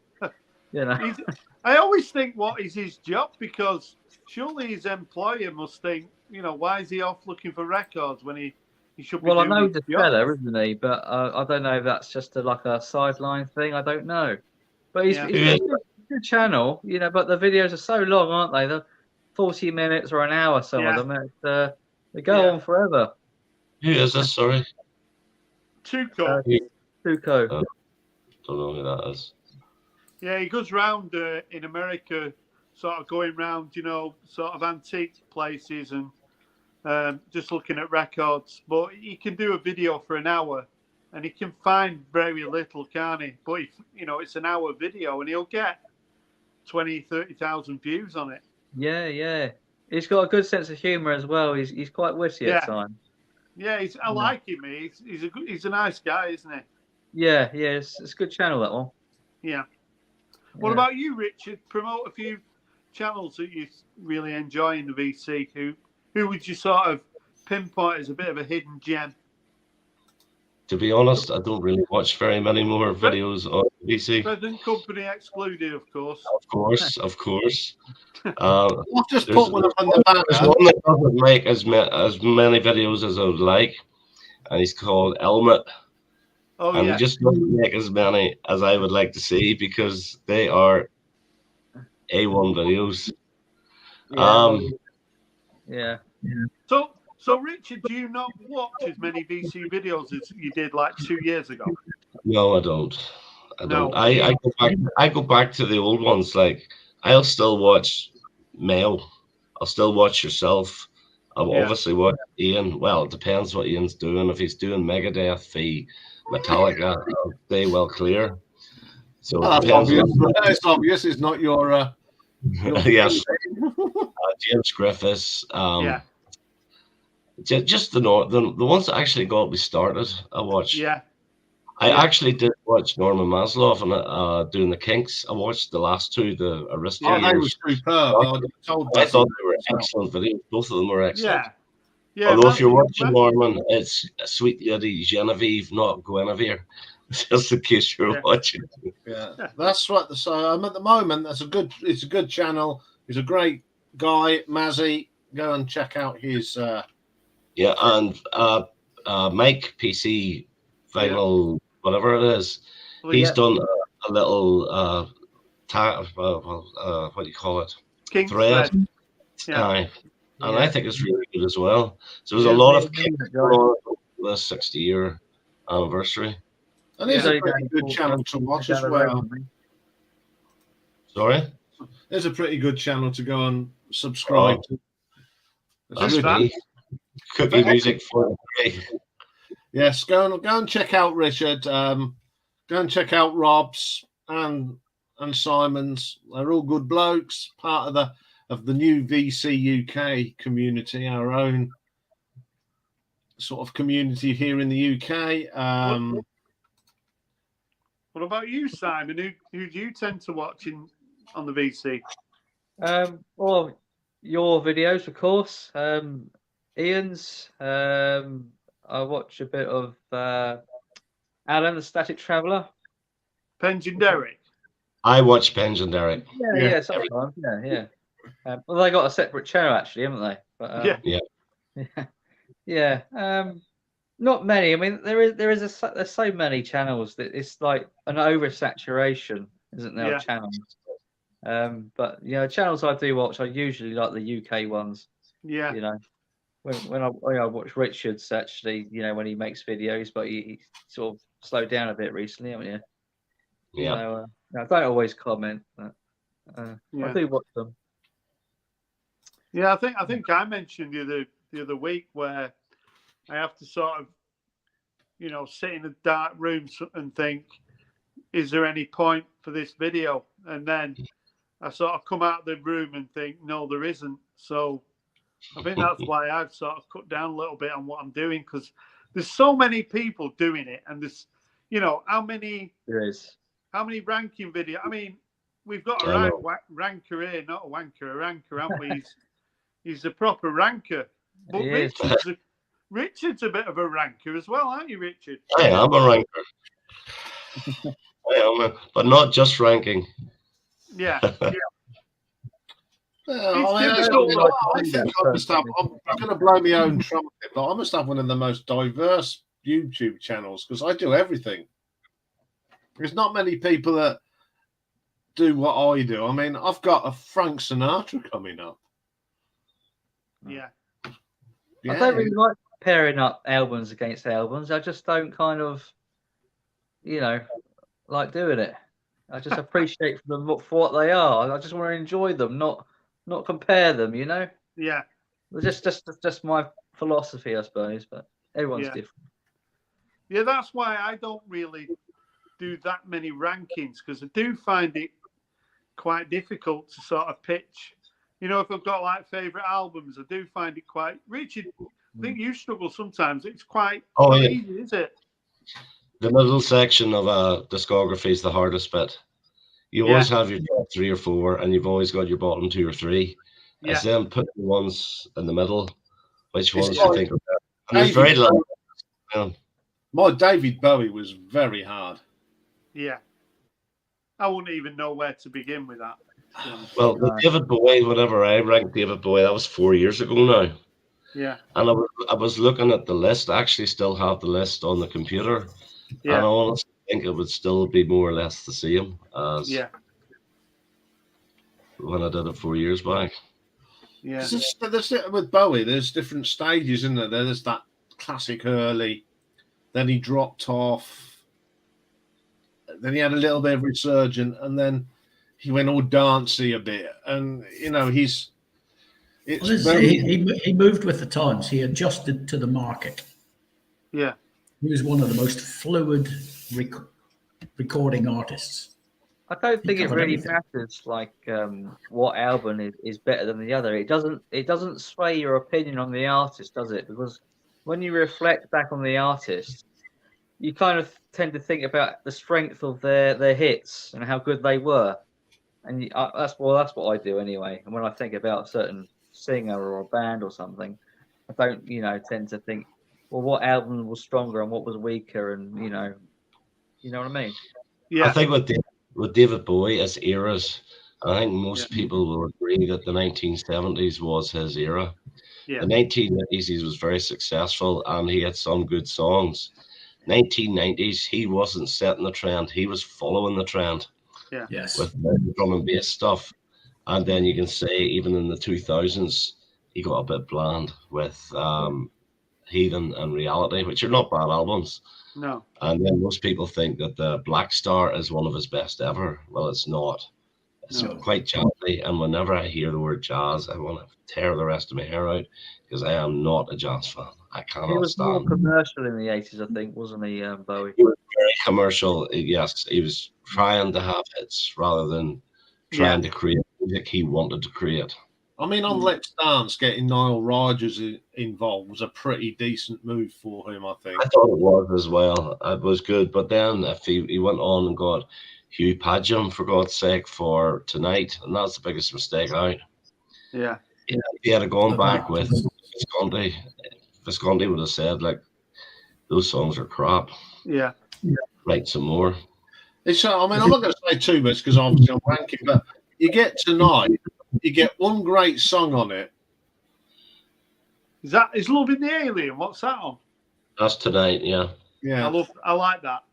I always think, what is his job? Because surely his employer must think, why is he off looking for records when he should be doing I know his he's a job? fella, isn't he? But I don't know if that's just like a sideline thing. I don't know. But he's a good channel, but the videos are so long, aren't they? They're 40 minutes or an hour, some of them. They go on forever. Who is this? Sorry. Tuco. Tuco. Don't know who that is. Yeah, he goes round in America, sort of going round, sort of antique places and just looking at records. But he can do a video for an hour, and he can find very little, can't he? But it's an hour video, and he'll get 20, 30,000 views on it. Yeah. He's got a good sense of humour as well. He's quite witty at times. Yeah, I like him. He's a nice guy, isn't he? Yeah. It's a good channel, that one. Yeah. What about you, Richard? Promote a few channels that you really enjoy in the VC. Who would you sort of pinpoint as a bit of a hidden gem? To be honest, I don't really watch very many more videos on VC. Present company excluded, of course. Of course. I'll just put one up on the back. There's one that doesn't make as many videos as I would like, and he's called Elmet. Oh, and he just doesn't make as many as I would like to see, because they are A1 videos. Yeah. So Richard, do you not watch as many VC videos as you did like 2 years ago? No, I don't. No. I go back to the old ones. Like, I'll still watch Mail. I'll still watch yourself. I'll obviously watch Iain. Well, it depends what Iain's doing. If he's doing Megadeth, Metallica, I'll stay well clear. So it depends. It's obvious. It's not your yes. James Griffiths. Just the ones that actually got me started. I watched. Yeah. I actually did watch Norman Maslow and doing the Kinks. I watched the last two, the Arista. Oh, they were superb. I thought they were excellent videos. Both of them were excellent. Yeah. Although if you're watching Norman, it's Sweet Lady Genevieve, not Guinevere. Just in case you're watching. Yeah, that's what. So at the moment, it's a good channel. He's a great guy, Mazzy. Go and check out his. And Mike PC Vinyl, whatever it is. He's done a little what do you call it? King Thread. thread. Yeah. Aye. And Yeah. I think it's really good as well. So there's Yeah. a lot Yeah, of kicks going on the 60-year anniversary. And it's Yeah. a pretty good channel to watch as Down the road well. from me. Sorry? It's a pretty good channel to go and subscribe to. It's That's really- that? me. Cookie music for free. Yes, go and check out Richard. Go and check out Rob's and Simon's. They're all good blokes. Part of the new VC UK community, our own sort of community here in the UK. What about you, Simon? Who do you tend to watch on the VC? Well, your videos, of course. Ian's. I watch a bit of Alan, the Static Traveller. Penge and Derek. I watch Penge and Derek. Yeah, sometimes. Yeah. Well, they got a separate channel actually, haven't they? But, Yeah. not many. I mean, there's so many channels that it's like an oversaturation, isn't there? Yeah. Of channels. But channels I do watch are usually like the UK ones. Yeah. You know, when I watch Richard's actually, when he makes videos, but he sort of slowed down a bit recently, haven't you? Yeah. So, I don't always comment, but I do watch them. Yeah, I think I mentioned the other week where I have to sort of, sit in a dark room and think, is there any point for this video? And then I sort of come out of the room and think, no, there isn't. So I think that's why I've sort of cut down a little bit on what I'm doing, because there's so many people doing it, and there's, how many ranking videos. I mean, we've got a ranker here, not a wanker, a ranker, haven't we? He's a proper ranker. But Richard's a bit of a ranker as well, aren't you, Richard? I am a ranker. I am, but not just ranking. Yeah. I think I'm going to blow my own trumpet, but I must have one of the most diverse YouTube channels because I do everything. There's not many people that do what I do. I mean, I've got a Frank Sinatra coming up. Yeah. I don't really like pairing up albums against albums. I just don't kind of, like doing it. I just appreciate them for what they are. I just want to enjoy them, not compare them. Yeah. It's just my philosophy, I suppose. But everyone's different. Yeah, that's why I don't really do that many rankings, because I do find it quite difficult to sort of pitch. If I've got like favorite albums, I do find it quite. Richard, I think you struggle sometimes. It's quite easy, is it? The middle section of a discography is the hardest bit. You always have your top 3 or 4, and you've always got your bottom 2 or 3. Yeah. It's then put the ones in the middle, which ones like you think about. And there's very little. My David Bowie was very hard. Yeah. I wouldn't even know where to begin with that. Well, the David Bowie, whenever I ranked David Bowie, that was 4 years ago now. Yeah. And I was looking at the list. I actually still have the list on the computer. Yeah. And I honestly think it would still be more or less the same as when I did it 4 years back. Yeah. With Bowie, there's different stages, isn't there? There's that classic early, then he dropped off, then he had a little bit of resurgence, and then he went all dancey a bit. And, he moved with the times. He adjusted to the market. Yeah. He was one of the most fluid recording artists. I don't think it really matters like what album is better than the other. It doesn't sway your opinion on the artist, does it? Because when you reflect back on the artist, you kind of tend to think about the strength of their hits and how good they were. And that's what I do anyway. And when I think about a certain singer or a band or something, I don't tend to think, well, what album was stronger and what was weaker, and you know what I mean? Yeah. I think with David Bowie, it's eras. I think most people will agree that the 1970s was his era. Yeah. The 1980s he was very successful and he had some good songs. 1990s, he wasn't setting the trend. He was following the trend Yes. with the drum and bass stuff. And then you can say even in the 2000s, he got a bit bland with Heathen and Reality, which are not bad albums. No. And then most people think that the Black Star is one of his best ever. Well, it's not. It's No. quite jazzy. And whenever I hear the word jazz, I want to tear the rest of my hair out because I am not a jazz fan. I He cannot was more stand. commercial in the 80s, I think, wasn't he, Bowie? He was very commercial. Yes, he was trying to have hits rather than trying to create music he wanted to create. I mean, on Let's Dance, getting Nile Rodgers involved was a pretty decent move for him, I think. I thought it was as well. It was good. But then if he went on and got Hugh Padgham, for God's sake, for Tonight, and that's the biggest mistake out. Yeah. If he had gone back with Visconti would have said, like, those songs are crap. Yeah. Write some more. It's, I mean, I'm not going to say too much because obviously I'm ranking, but you get Tonight, you get one great song on it. Is Love in the Alien? What's that on? That's Tonight, yeah. Yeah. I like that.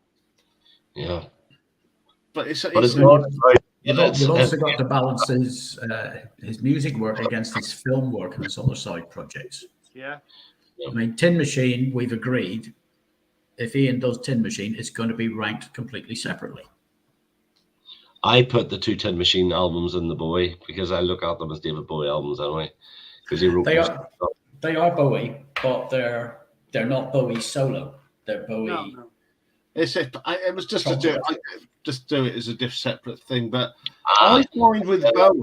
Yeah. But it's not. You've also got to balance his music work against his film work and his other side projects. Yeah. I mean, Tin Machine, we've agreed, if Iain does Tin Machine, it's going to be ranked completely separately. I put the two Tin Machine albums in the Bowie because I look at them as David Bowie albums anyway. Because he wrote they are Bowie, but they're not Bowie solo. They're Bowie. No. It was just just do it as a separate thing. But I find with Bowie.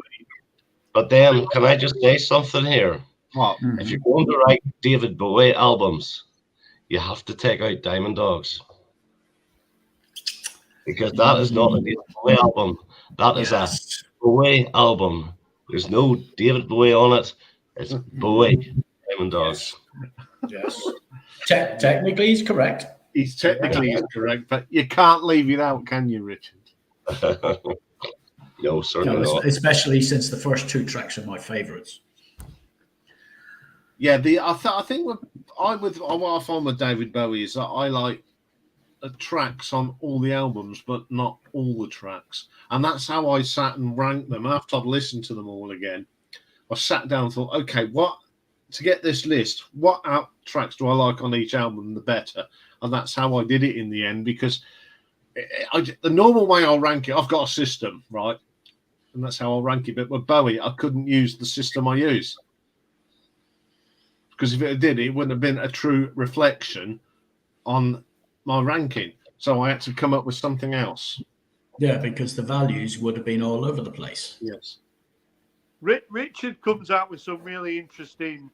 But then, can I just say something here? What? If you're going to write David Bowie albums, you have to take out Diamond Dogs. Because that is not a David Bowie album. That is a Bowie album. There's no David Bowie on it. It's Bowie, Diamond Dogs. Yes. Technically, he's correct. He's technically correct, but you can't leave it out, can you, Richard? No, certainly not. Especially since the first two tracks are my favourites. Yeah, I think what I find with David Bowie is that I like tracks on all the albums, but not all the tracks, and that's how I sat and ranked them after I'd listened to them all again. I sat down and thought, okay, to get this list, what tracks do I like on each album the better? And that's how I did it in the end, because the normal way I'll rank it, I've got a system, right? And that's how I'll rank it. But with Bowie, I couldn't use the system I use. Because if it did, it wouldn't have been a true reflection on my ranking. So I had to come up with something else. Yeah, because the values would have been all over the place. Yes. Richard comes out with some really interesting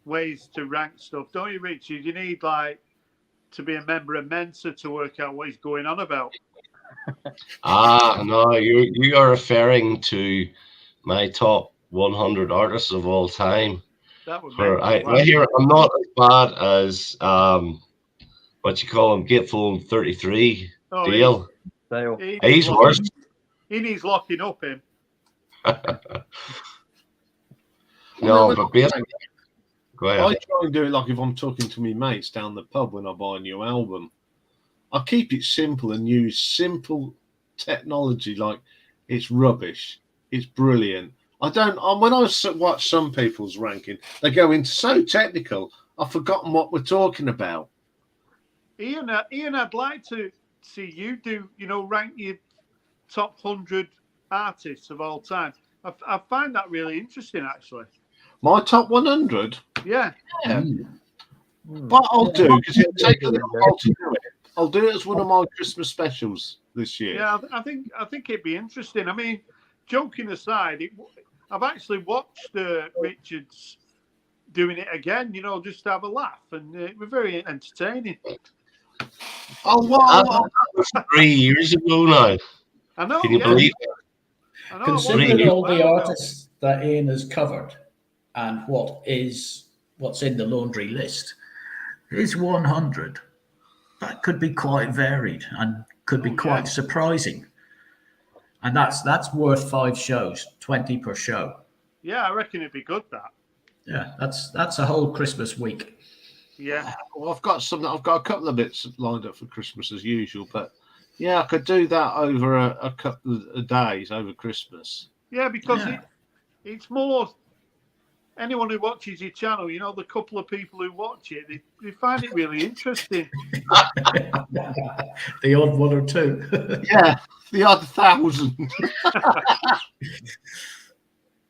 ways to rank stuff, don't you, Richard? You need to be a member of Mensa to work out what he's going on about. No, you are referring to my top 100 artists of all time. That would I hear I'm not as bad as what you call him, Gatefold 33 Dale. He's worse. He needs locking up him. No, but basically, go ahead. I try and do it like if I'm talking to my mates down the pub when I buy a new album. I keep it simple and use simple technology. Like, it's rubbish, it's brilliant. When I watch some people's ranking, they go into so technical, I've forgotten what we're talking about. Iain, I'd like to see you do, rank your top 100 artists of all time. I find that really interesting, actually. My top 100? Yeah. But I'll do, because it'll take a little while to do it. I'll do it as one of my Christmas specials this year. Yeah, I think it'd be interesting. I mean, joking aside, I've actually watched Richard's doing it again, just to have a laugh, and it was very entertaining. Oh, wow. That was 3 years ago now. I know. Can you believe it? Considering all the artists that Iain has covered and what's in the laundry list, his 100, that could be quite varied and could be quite surprising. And that's worth 5 shows, 20 per show. Yeah, I reckon it'd be good, that. Yeah, that's a whole Christmas week. Yeah. Well, I've got a couple of bits lined up for Christmas as usual, but yeah, I could do that over a couple of days over Christmas. Yeah, because Yeah. it's more anyone who watches your channel, the couple of people who watch it, they find it really interesting. The odd one or two. Yeah, the odd 1,000. I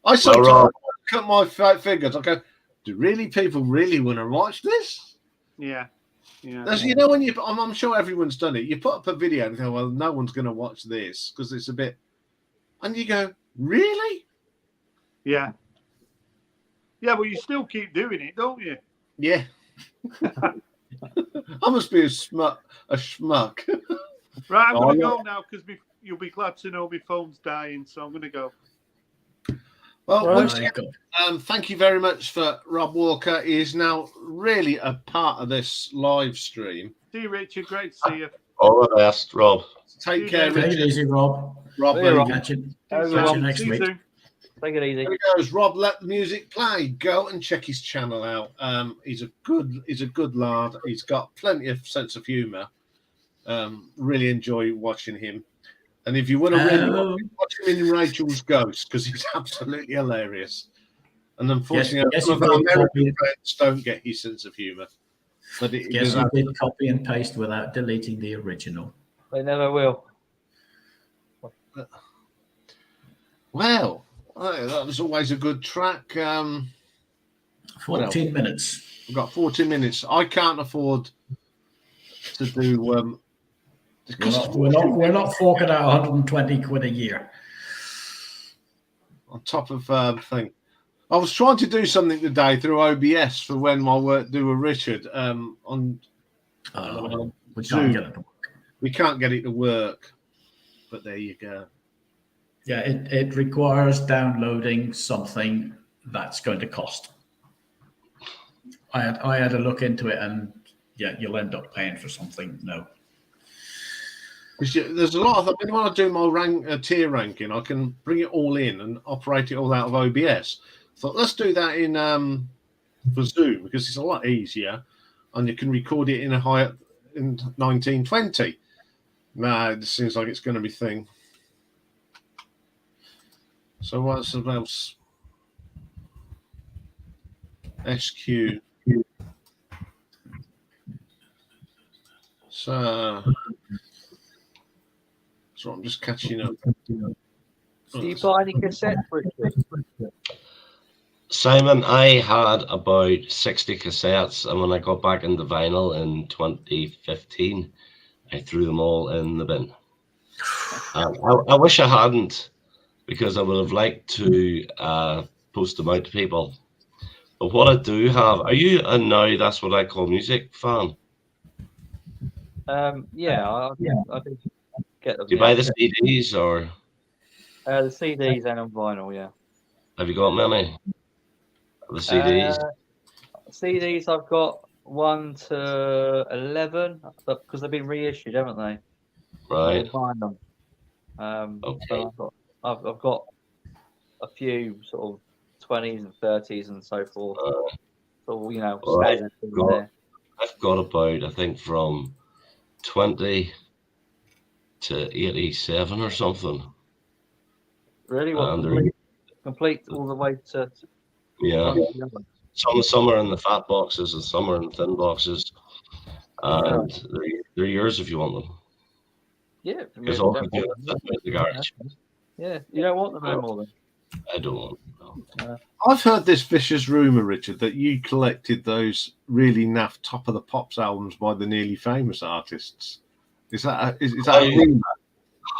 Well, sometimes Rob, cut my figures. I go, do people really want to watch this? Yeah. Yeah. There's, when I'm sure everyone's done it. You put up a video and go, well, no one's going to watch this because it's a bit, and you go, really? Yeah. Yeah, well, you still keep doing it, don't you? Yeah. I must be a schmuck. Right, I'm going to go now because you'll be glad to know my phone's dying, so I'm going to go. Well, Right. once again, thank you very much for Rob Walker. He is now really a part of this live stream. See you, Richard. Great to see you. all the best, Rob. Take See care, you, Take Richard. it easy, Rob. Rob, See you, there Rob. you go. Catch you Everyone, next See you week. soon. take it easy. There he goes. Rob, let the music play. Go and check his channel out. He's a good lad. He's got plenty of sense of humour. Really enjoy watching him. And if you want to really watch him in Rachel's Ghost, because he's absolutely hilarious. And unfortunately, Yes, some of you our did American copy- friends don't get his sense of humour. But Guess you did copy and paste without deleting the original. They never will. well, that was always a good track. 14 minutes. We've got 40 minutes. I can't afford to do. We're not forking out 120 quid a year. On top of thing. I was trying to do something today through OBS for when my work do with Richard. On We Zoom. can't get it to work. We can't get it to work, but there you go. Yeah, it requires downloading something that's going to cost. I had a look into it, and yeah, you'll end up paying for something. No. There's a lot of. When I do my tier ranking, I can bring it all in and operate it all out of OBS. Thought let's do that in for Zoom because it's a lot easier, and you can record it in 1920. Nah, it seems like it's going to be thing. So what's else? SQ. So I'm just catching up. Do you buy any cassettes, Richard? Simon, I had about 60 cassettes, and when I got back into vinyl in 2015, I threw them all in the bin. I wish I hadn't, because I would have liked to post them out to people. But what I do have, are you a Now That's What I Call Music fan? Yeah, I do get them. Do you buy the CDs, or the CDs and on vinyl? Yeah. have you got many? The CDs? CDs, I've got 1 to 11, because they've been reissued, haven't they? Right. I'll find them. Okay. So I've got a few sort of 20s and 30s and so forth. So Right. standard things there. I've got about, I think, from 20 to 87 or something. Really, what And they're- complete all the way to Yeah. one to the other. Some are in the fat boxes and some are in thin boxes. And they're yours if you want them. Yeah, Because all I do is set them in the garage. yeah, you don't want them no more then. I don't want them. I've heard this vicious rumor, Richard, that you collected those really naff Top of the Pops albums by the nearly famous artists. Is that a rumor?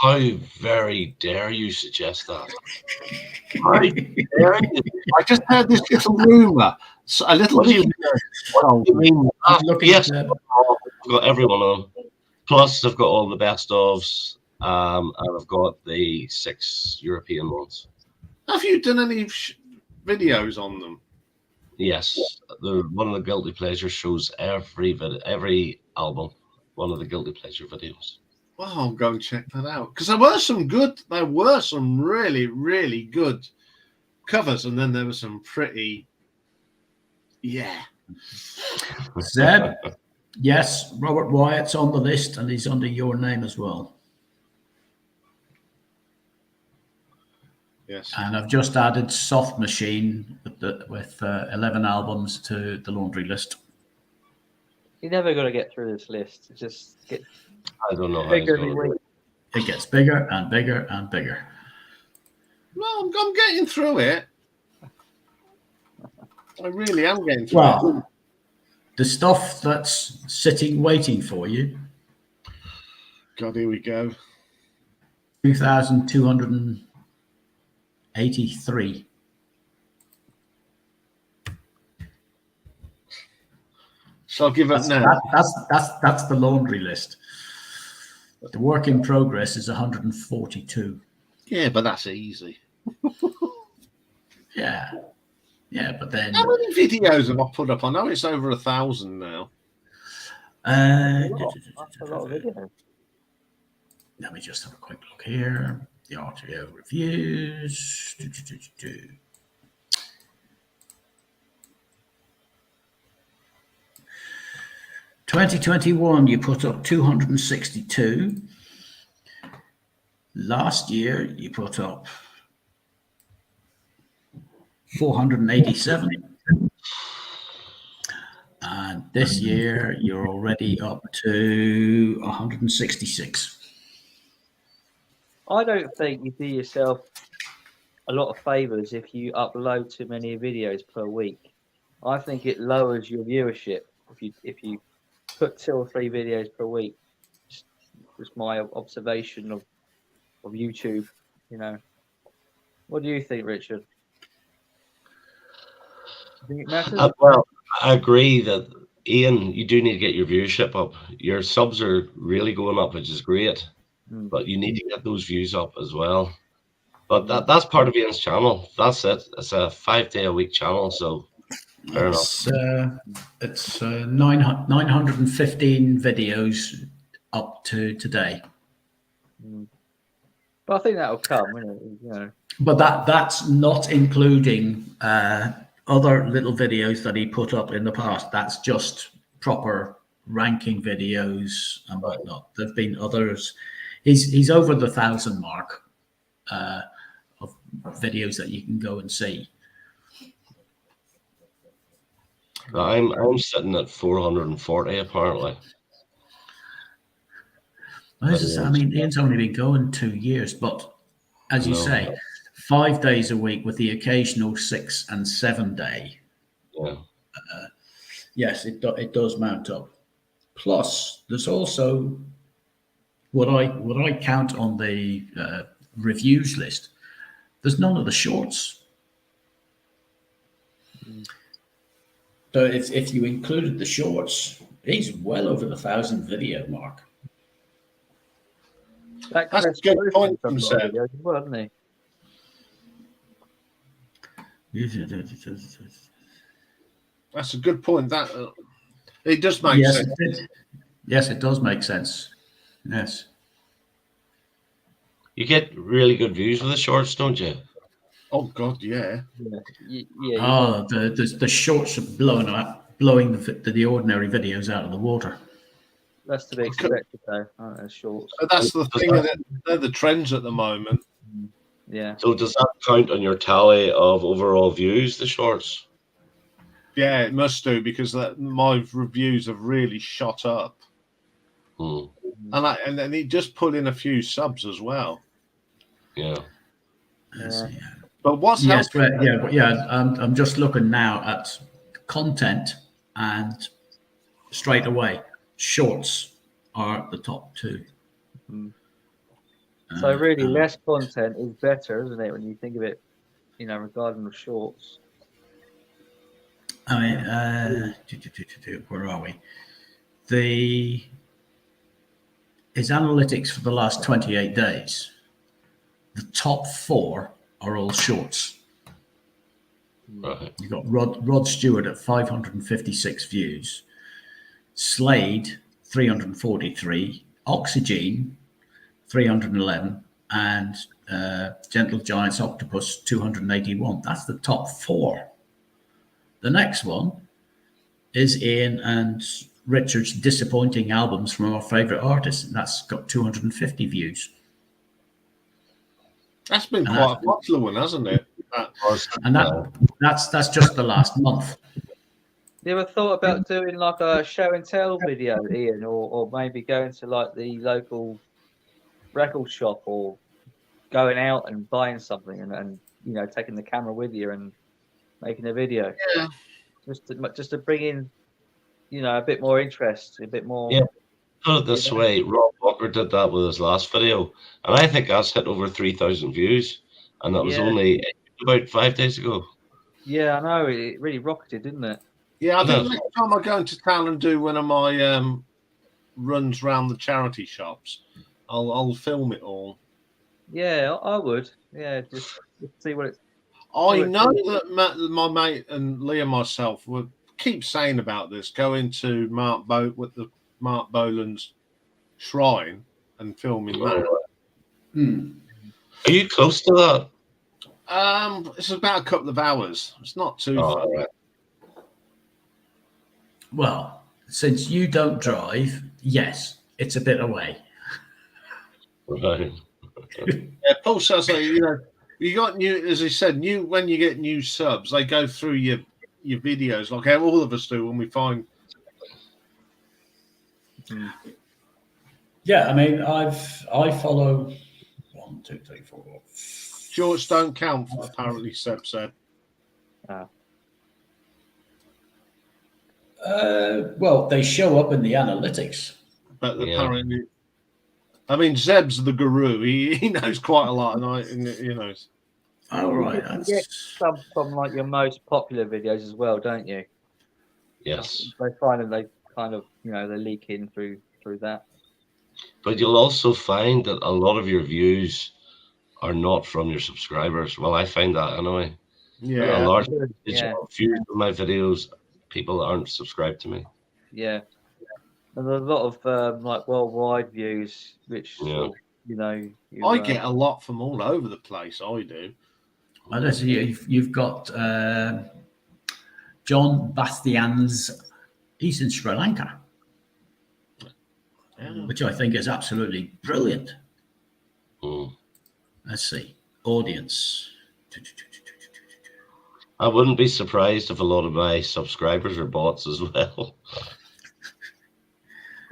How very dare you suggest that? How dare you? I just heard this little rumor. A little What do you bit. What do you mean? I'm looking Yes, at I've got every one of them. Plus, I've got all the best ofs, and I've got the 6 European ones. Have you done any videos on them? Yes, one of the Guilty Pleasure shows every album. One of the Guilty Pleasure videos. Well, I'll go and check that out because there were some really, really good covers, and then there were some pretty, Zeb, yes, Robert Wyatt's on the list, and he's under your name as well. Yes. And I've just added Soft Machine with 11 albums to the laundry list. You're never going to get through this list. It just gets I don't know how he's bigger every going to do week. it. It gets bigger and bigger and bigger. No, I'm getting through it. I really am getting through it. Well, the stuff that's sitting waiting for you, God, here we go. 2,283. Shall I give up now? That's the laundry list. The work in progress is 142. Yeah, but that's easy. Yeah, but then How many videos have I put up? I know it's over 1,000 now. That's a lot of video. let me just have a quick look here. The RTO reviews. 2021, you put up 262. Last year, you put up 487. And this year, you're already up to 166. I don't think you do yourself a lot of favors if you upload too many videos per week. I think it lowers your viewership if you put 2 or 3 videos per week. Just my observation of YouTube. What do you think, Richard? I think it matters. Well, I agree that, Ian, you do need to get your viewership up. Your subs are really going up, which is great, but you need to get those views up as well. But that's part of Ian's channel. That's it. It's a 5-day-a-week channel, so fair enough. It's 915 videos up to today. But I think that'll come, isn't it? But that's not including other little videos that he put up in the past. That's just proper ranking videos and whatnot. There've been others. He's over the 1,000 mark of videos that you can go and see. I'm sitting at 440 apparently. Well, Ian's only been going 2 years, but as you say, 5 days a week with the occasional 6 and 7 day. Yeah. Yes, it does mount up. Plus, there's also what I count on the reviews list. There's none of the shorts. So if you included the shorts, he's well over the 1,000 video mark. That's a good point from Seb. Wasn't he? That's a good point. That it does make sense. Yes, it does make sense. Yes. You get really good views with the shorts, don't you? Oh God, yeah. Oh, the shorts are blowing the ordinary videos out of the water. That's to be expected, though, aren't they? Shorts. But that's the thing. They're the trends at the moment. Yeah. So does that count on your tally of overall views, the shorts? Yeah, it must do because my reviews have really shot up. And then he just put in a few subs as well. Yeah. But what's helping? I'm just looking now at content, and straight away, shorts are the top 2. So really, less content is better, isn't it? When you think of it, regarding the shorts. I mean, where are we? His analytics for the last 28 days. The top 4 are all shorts. Right. You've got Rod Stewart at 556 views, Slade 343, Oxygen 311, and Gentle Giant's Octopus 281. That's the top 4. The next one is Ian and Richard's disappointing albums from our favourite artists. And that's got 250 views. That's been And quite a popular one, hasn't it? And that's just the last month. You ever thought about doing like a show and tell video, Ian, or maybe going to like the local record shop or going out and buying something and you know taking the camera with you and making a video? Yeah. Just to bring in, you know, a bit more interest, a bit more. Yeah. Put it this way, Rob Walker did that with his last video, and I think that's hit over 3,000 views, and that was only about 5 days ago. Yeah, I know. It really rocketed, didn't it? Yeah, I think next time I go into town and do one of my runs around the charity shops, I'll film it all. Yeah, I would. Yeah, just see what it's. I know that my mate and Lee and myself would keep saying about this, going to Mark Boland's shrine and filming that. Are you close to that? It's about a couple of hours. It's not too far. Right. Well, since you don't drive, yes, it's a bit away. Right. Yeah, Paul says, you know, you got new, as he said, when you get new subs, they go through your videos like how all of us do when we find. Yeah, I mean, I follow 1, 2, 3, 4. Shorts don't count, apparently, Seb said. Well, they show up in the analytics. But apparently, I mean, Zeb's the guru. He knows quite a lot, and he knows. Oh, right. You get some from like your most popular videos as well, don't you? Yes. They find them, they kind of, you know, they leak in through that. But you'll also find that a lot of your views are not from your subscribers. Well, I find that anyway. Yeah. A large percentage of views of my videos, people aren't subscribed to me. Yeah. And there's a lot of like worldwide views, which sort of, you know. I get a lot from all over the place. I do. Well, you've got John Bastian's. He's in Sri Lanka, which I think is absolutely brilliant. Let's see, audience. I wouldn't be surprised if a lot of my subscribers are bots as well.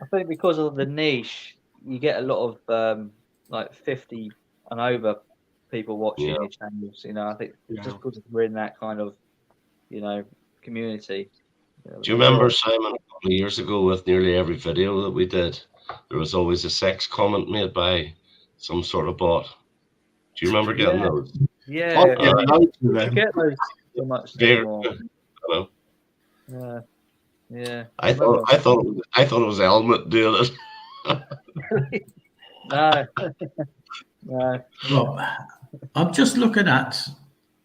I think because of the niche, you get a lot of like 50 and over people watching your channels. You know, I think just because we're in that kind of, you know, community. Do you remember, Simon, a couple of years ago with nearly every video that we did, there was always a sex comment made by some sort of bot? Do you remember getting those? Yeah. I get those so much anymore. Yeah. I thought it was Helmut doing it. No. Well, I'm just looking at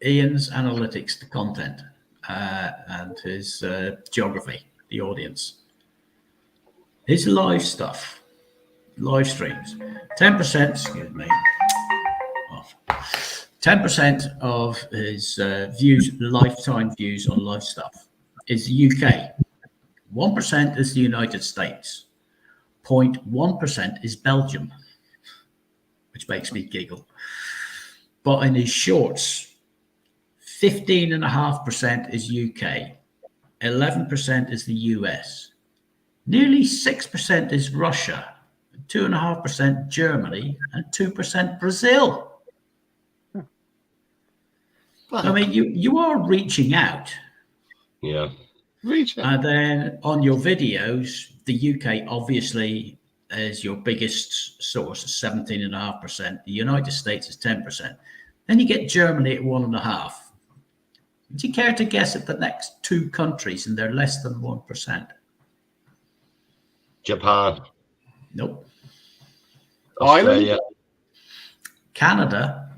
Ian's analytics, the content, and his geography, the audience. His live stuff, live streams, 10%, excuse me, 10% of his views, lifetime views on live stuff is the UK. 1% is the United States. 0.1% is Belgium, which makes me giggle. But in his shorts, 15.5% is UK, 11% is the US, nearly 6% is Russia, 2.5% Germany, and 2% Brazil. I mean, you are reaching out. Yeah. And then on your videos, the UK obviously is your biggest source, 17.5%. The United States is 10%. Then you get Germany at 1.5%. Would you care to guess at the next two countries, and they're less than 1%? Japan. Nope. Australia. Canada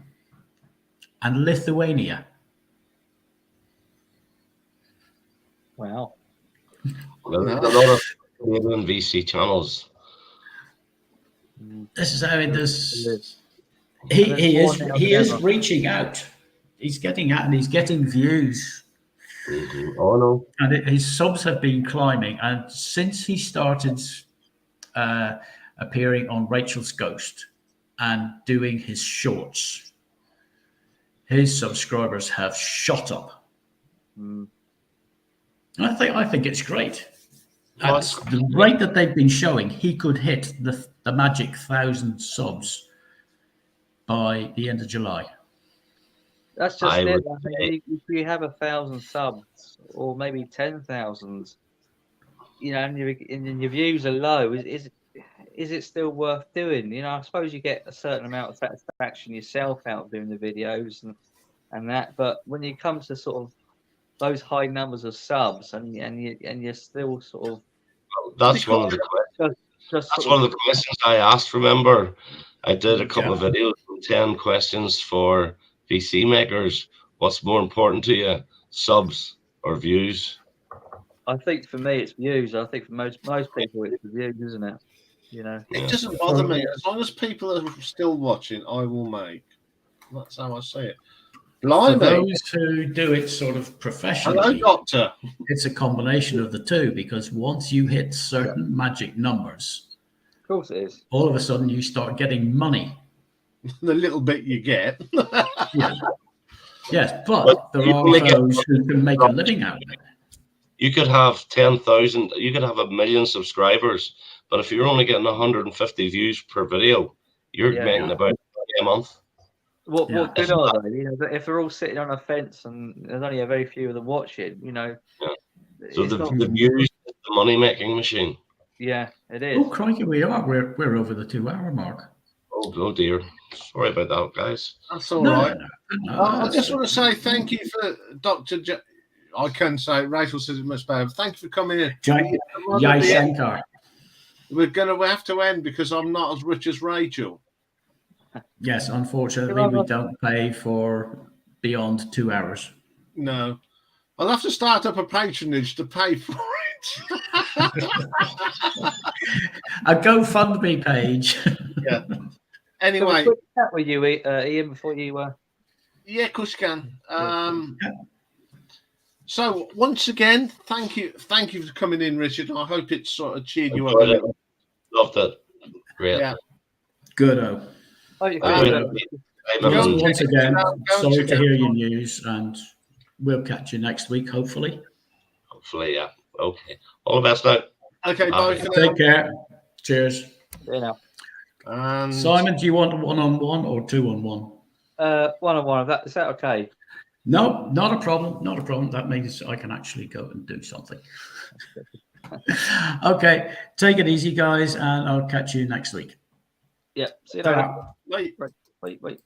and Lithuania. Wow. Well, there's a lot of Canadian VC channels. This is how it is. He is reaching out. He's getting out and he's getting views. Oh no. And his subs have been climbing. And since he started appearing on Rachel's Ghost and doing his shorts, his subscribers have shot up. Mm. I think it's great. Well, At the rate that they've been showing, he could hit the magic 1,000 subs by the end of July. That's just I it. would I mean, if you have 1,000 subs or maybe 10,000, you know, and your views are low, is it still worth doing? You know, I suppose you get a certain amount of satisfaction yourself out of doing the videos and that, but when you come to sort of those high numbers of subs and you're still sort of That's one of the questions. just That's sort one of the questions I asked. Remember, I did a couple Yeah. of videos, 10 questions for VC makers. What's more important to you, subs or views? I think for me it's views. I think for most people it's the views, isn't it? You know. It Yeah. doesn't bother me. As long as people are still watching, I will make. That's how I see it. For Blimey. those who do it sort of Hello, professionally, Doctor. it's a combination of the two, because once you hit certain magic numbers, Of course it is. all of a sudden you start getting money. The little bit you get. Yeah. Yes, But but there you are only get- those who can make a living out of it. You could have 10,000, you could have 1 million subscribers, but if you're only getting 150 views per video, you're Yeah. making about a month. What Yeah. good are they? You know, if they're all sitting on a fence and there's only a very few of them watching, you know. Yeah. So it's the not- views is the money making machine. yeah, it Oh, is. crikey, we're over the 2-hour mark. Oh dear. Sorry about that, guys. That's all No, right. no, I that's just it. want to say thank you for Dr. I can say Rachel says it much better. Thank you for coming in. Jai I'm at the end. Shankar. We're going to have to end because I'm not as rich as Rachel. Yes, unfortunately, we don't pay for beyond 2 hours. No. I'll have to start up a patronage to pay for it. A GoFundMe page. Yeah. Have Anyway, a quick chat with you, Ian, before you. yeah, of course you can. So once again, thank you for coming in, Richard. I hope it's sort of cheered you up a Enjoyed it. little. Loved it. Great. Yeah. Good-o. Oh, you I can will- Well, once again, Go and sorry check to out- hear your news, and we'll catch you next week, hopefully. Hopefully, yeah. Okay. All the best now. Okay, bye for now. Take care. Cheers. you know. And Simon, do you want 1-on-1 or 2-on-1? 1-on-1. Is that okay? No, not a problem. Not a problem. That means I can actually go and do something. Okay, take it easy, guys, and I'll catch you next week. Yeah. See you later. Bye. Wait.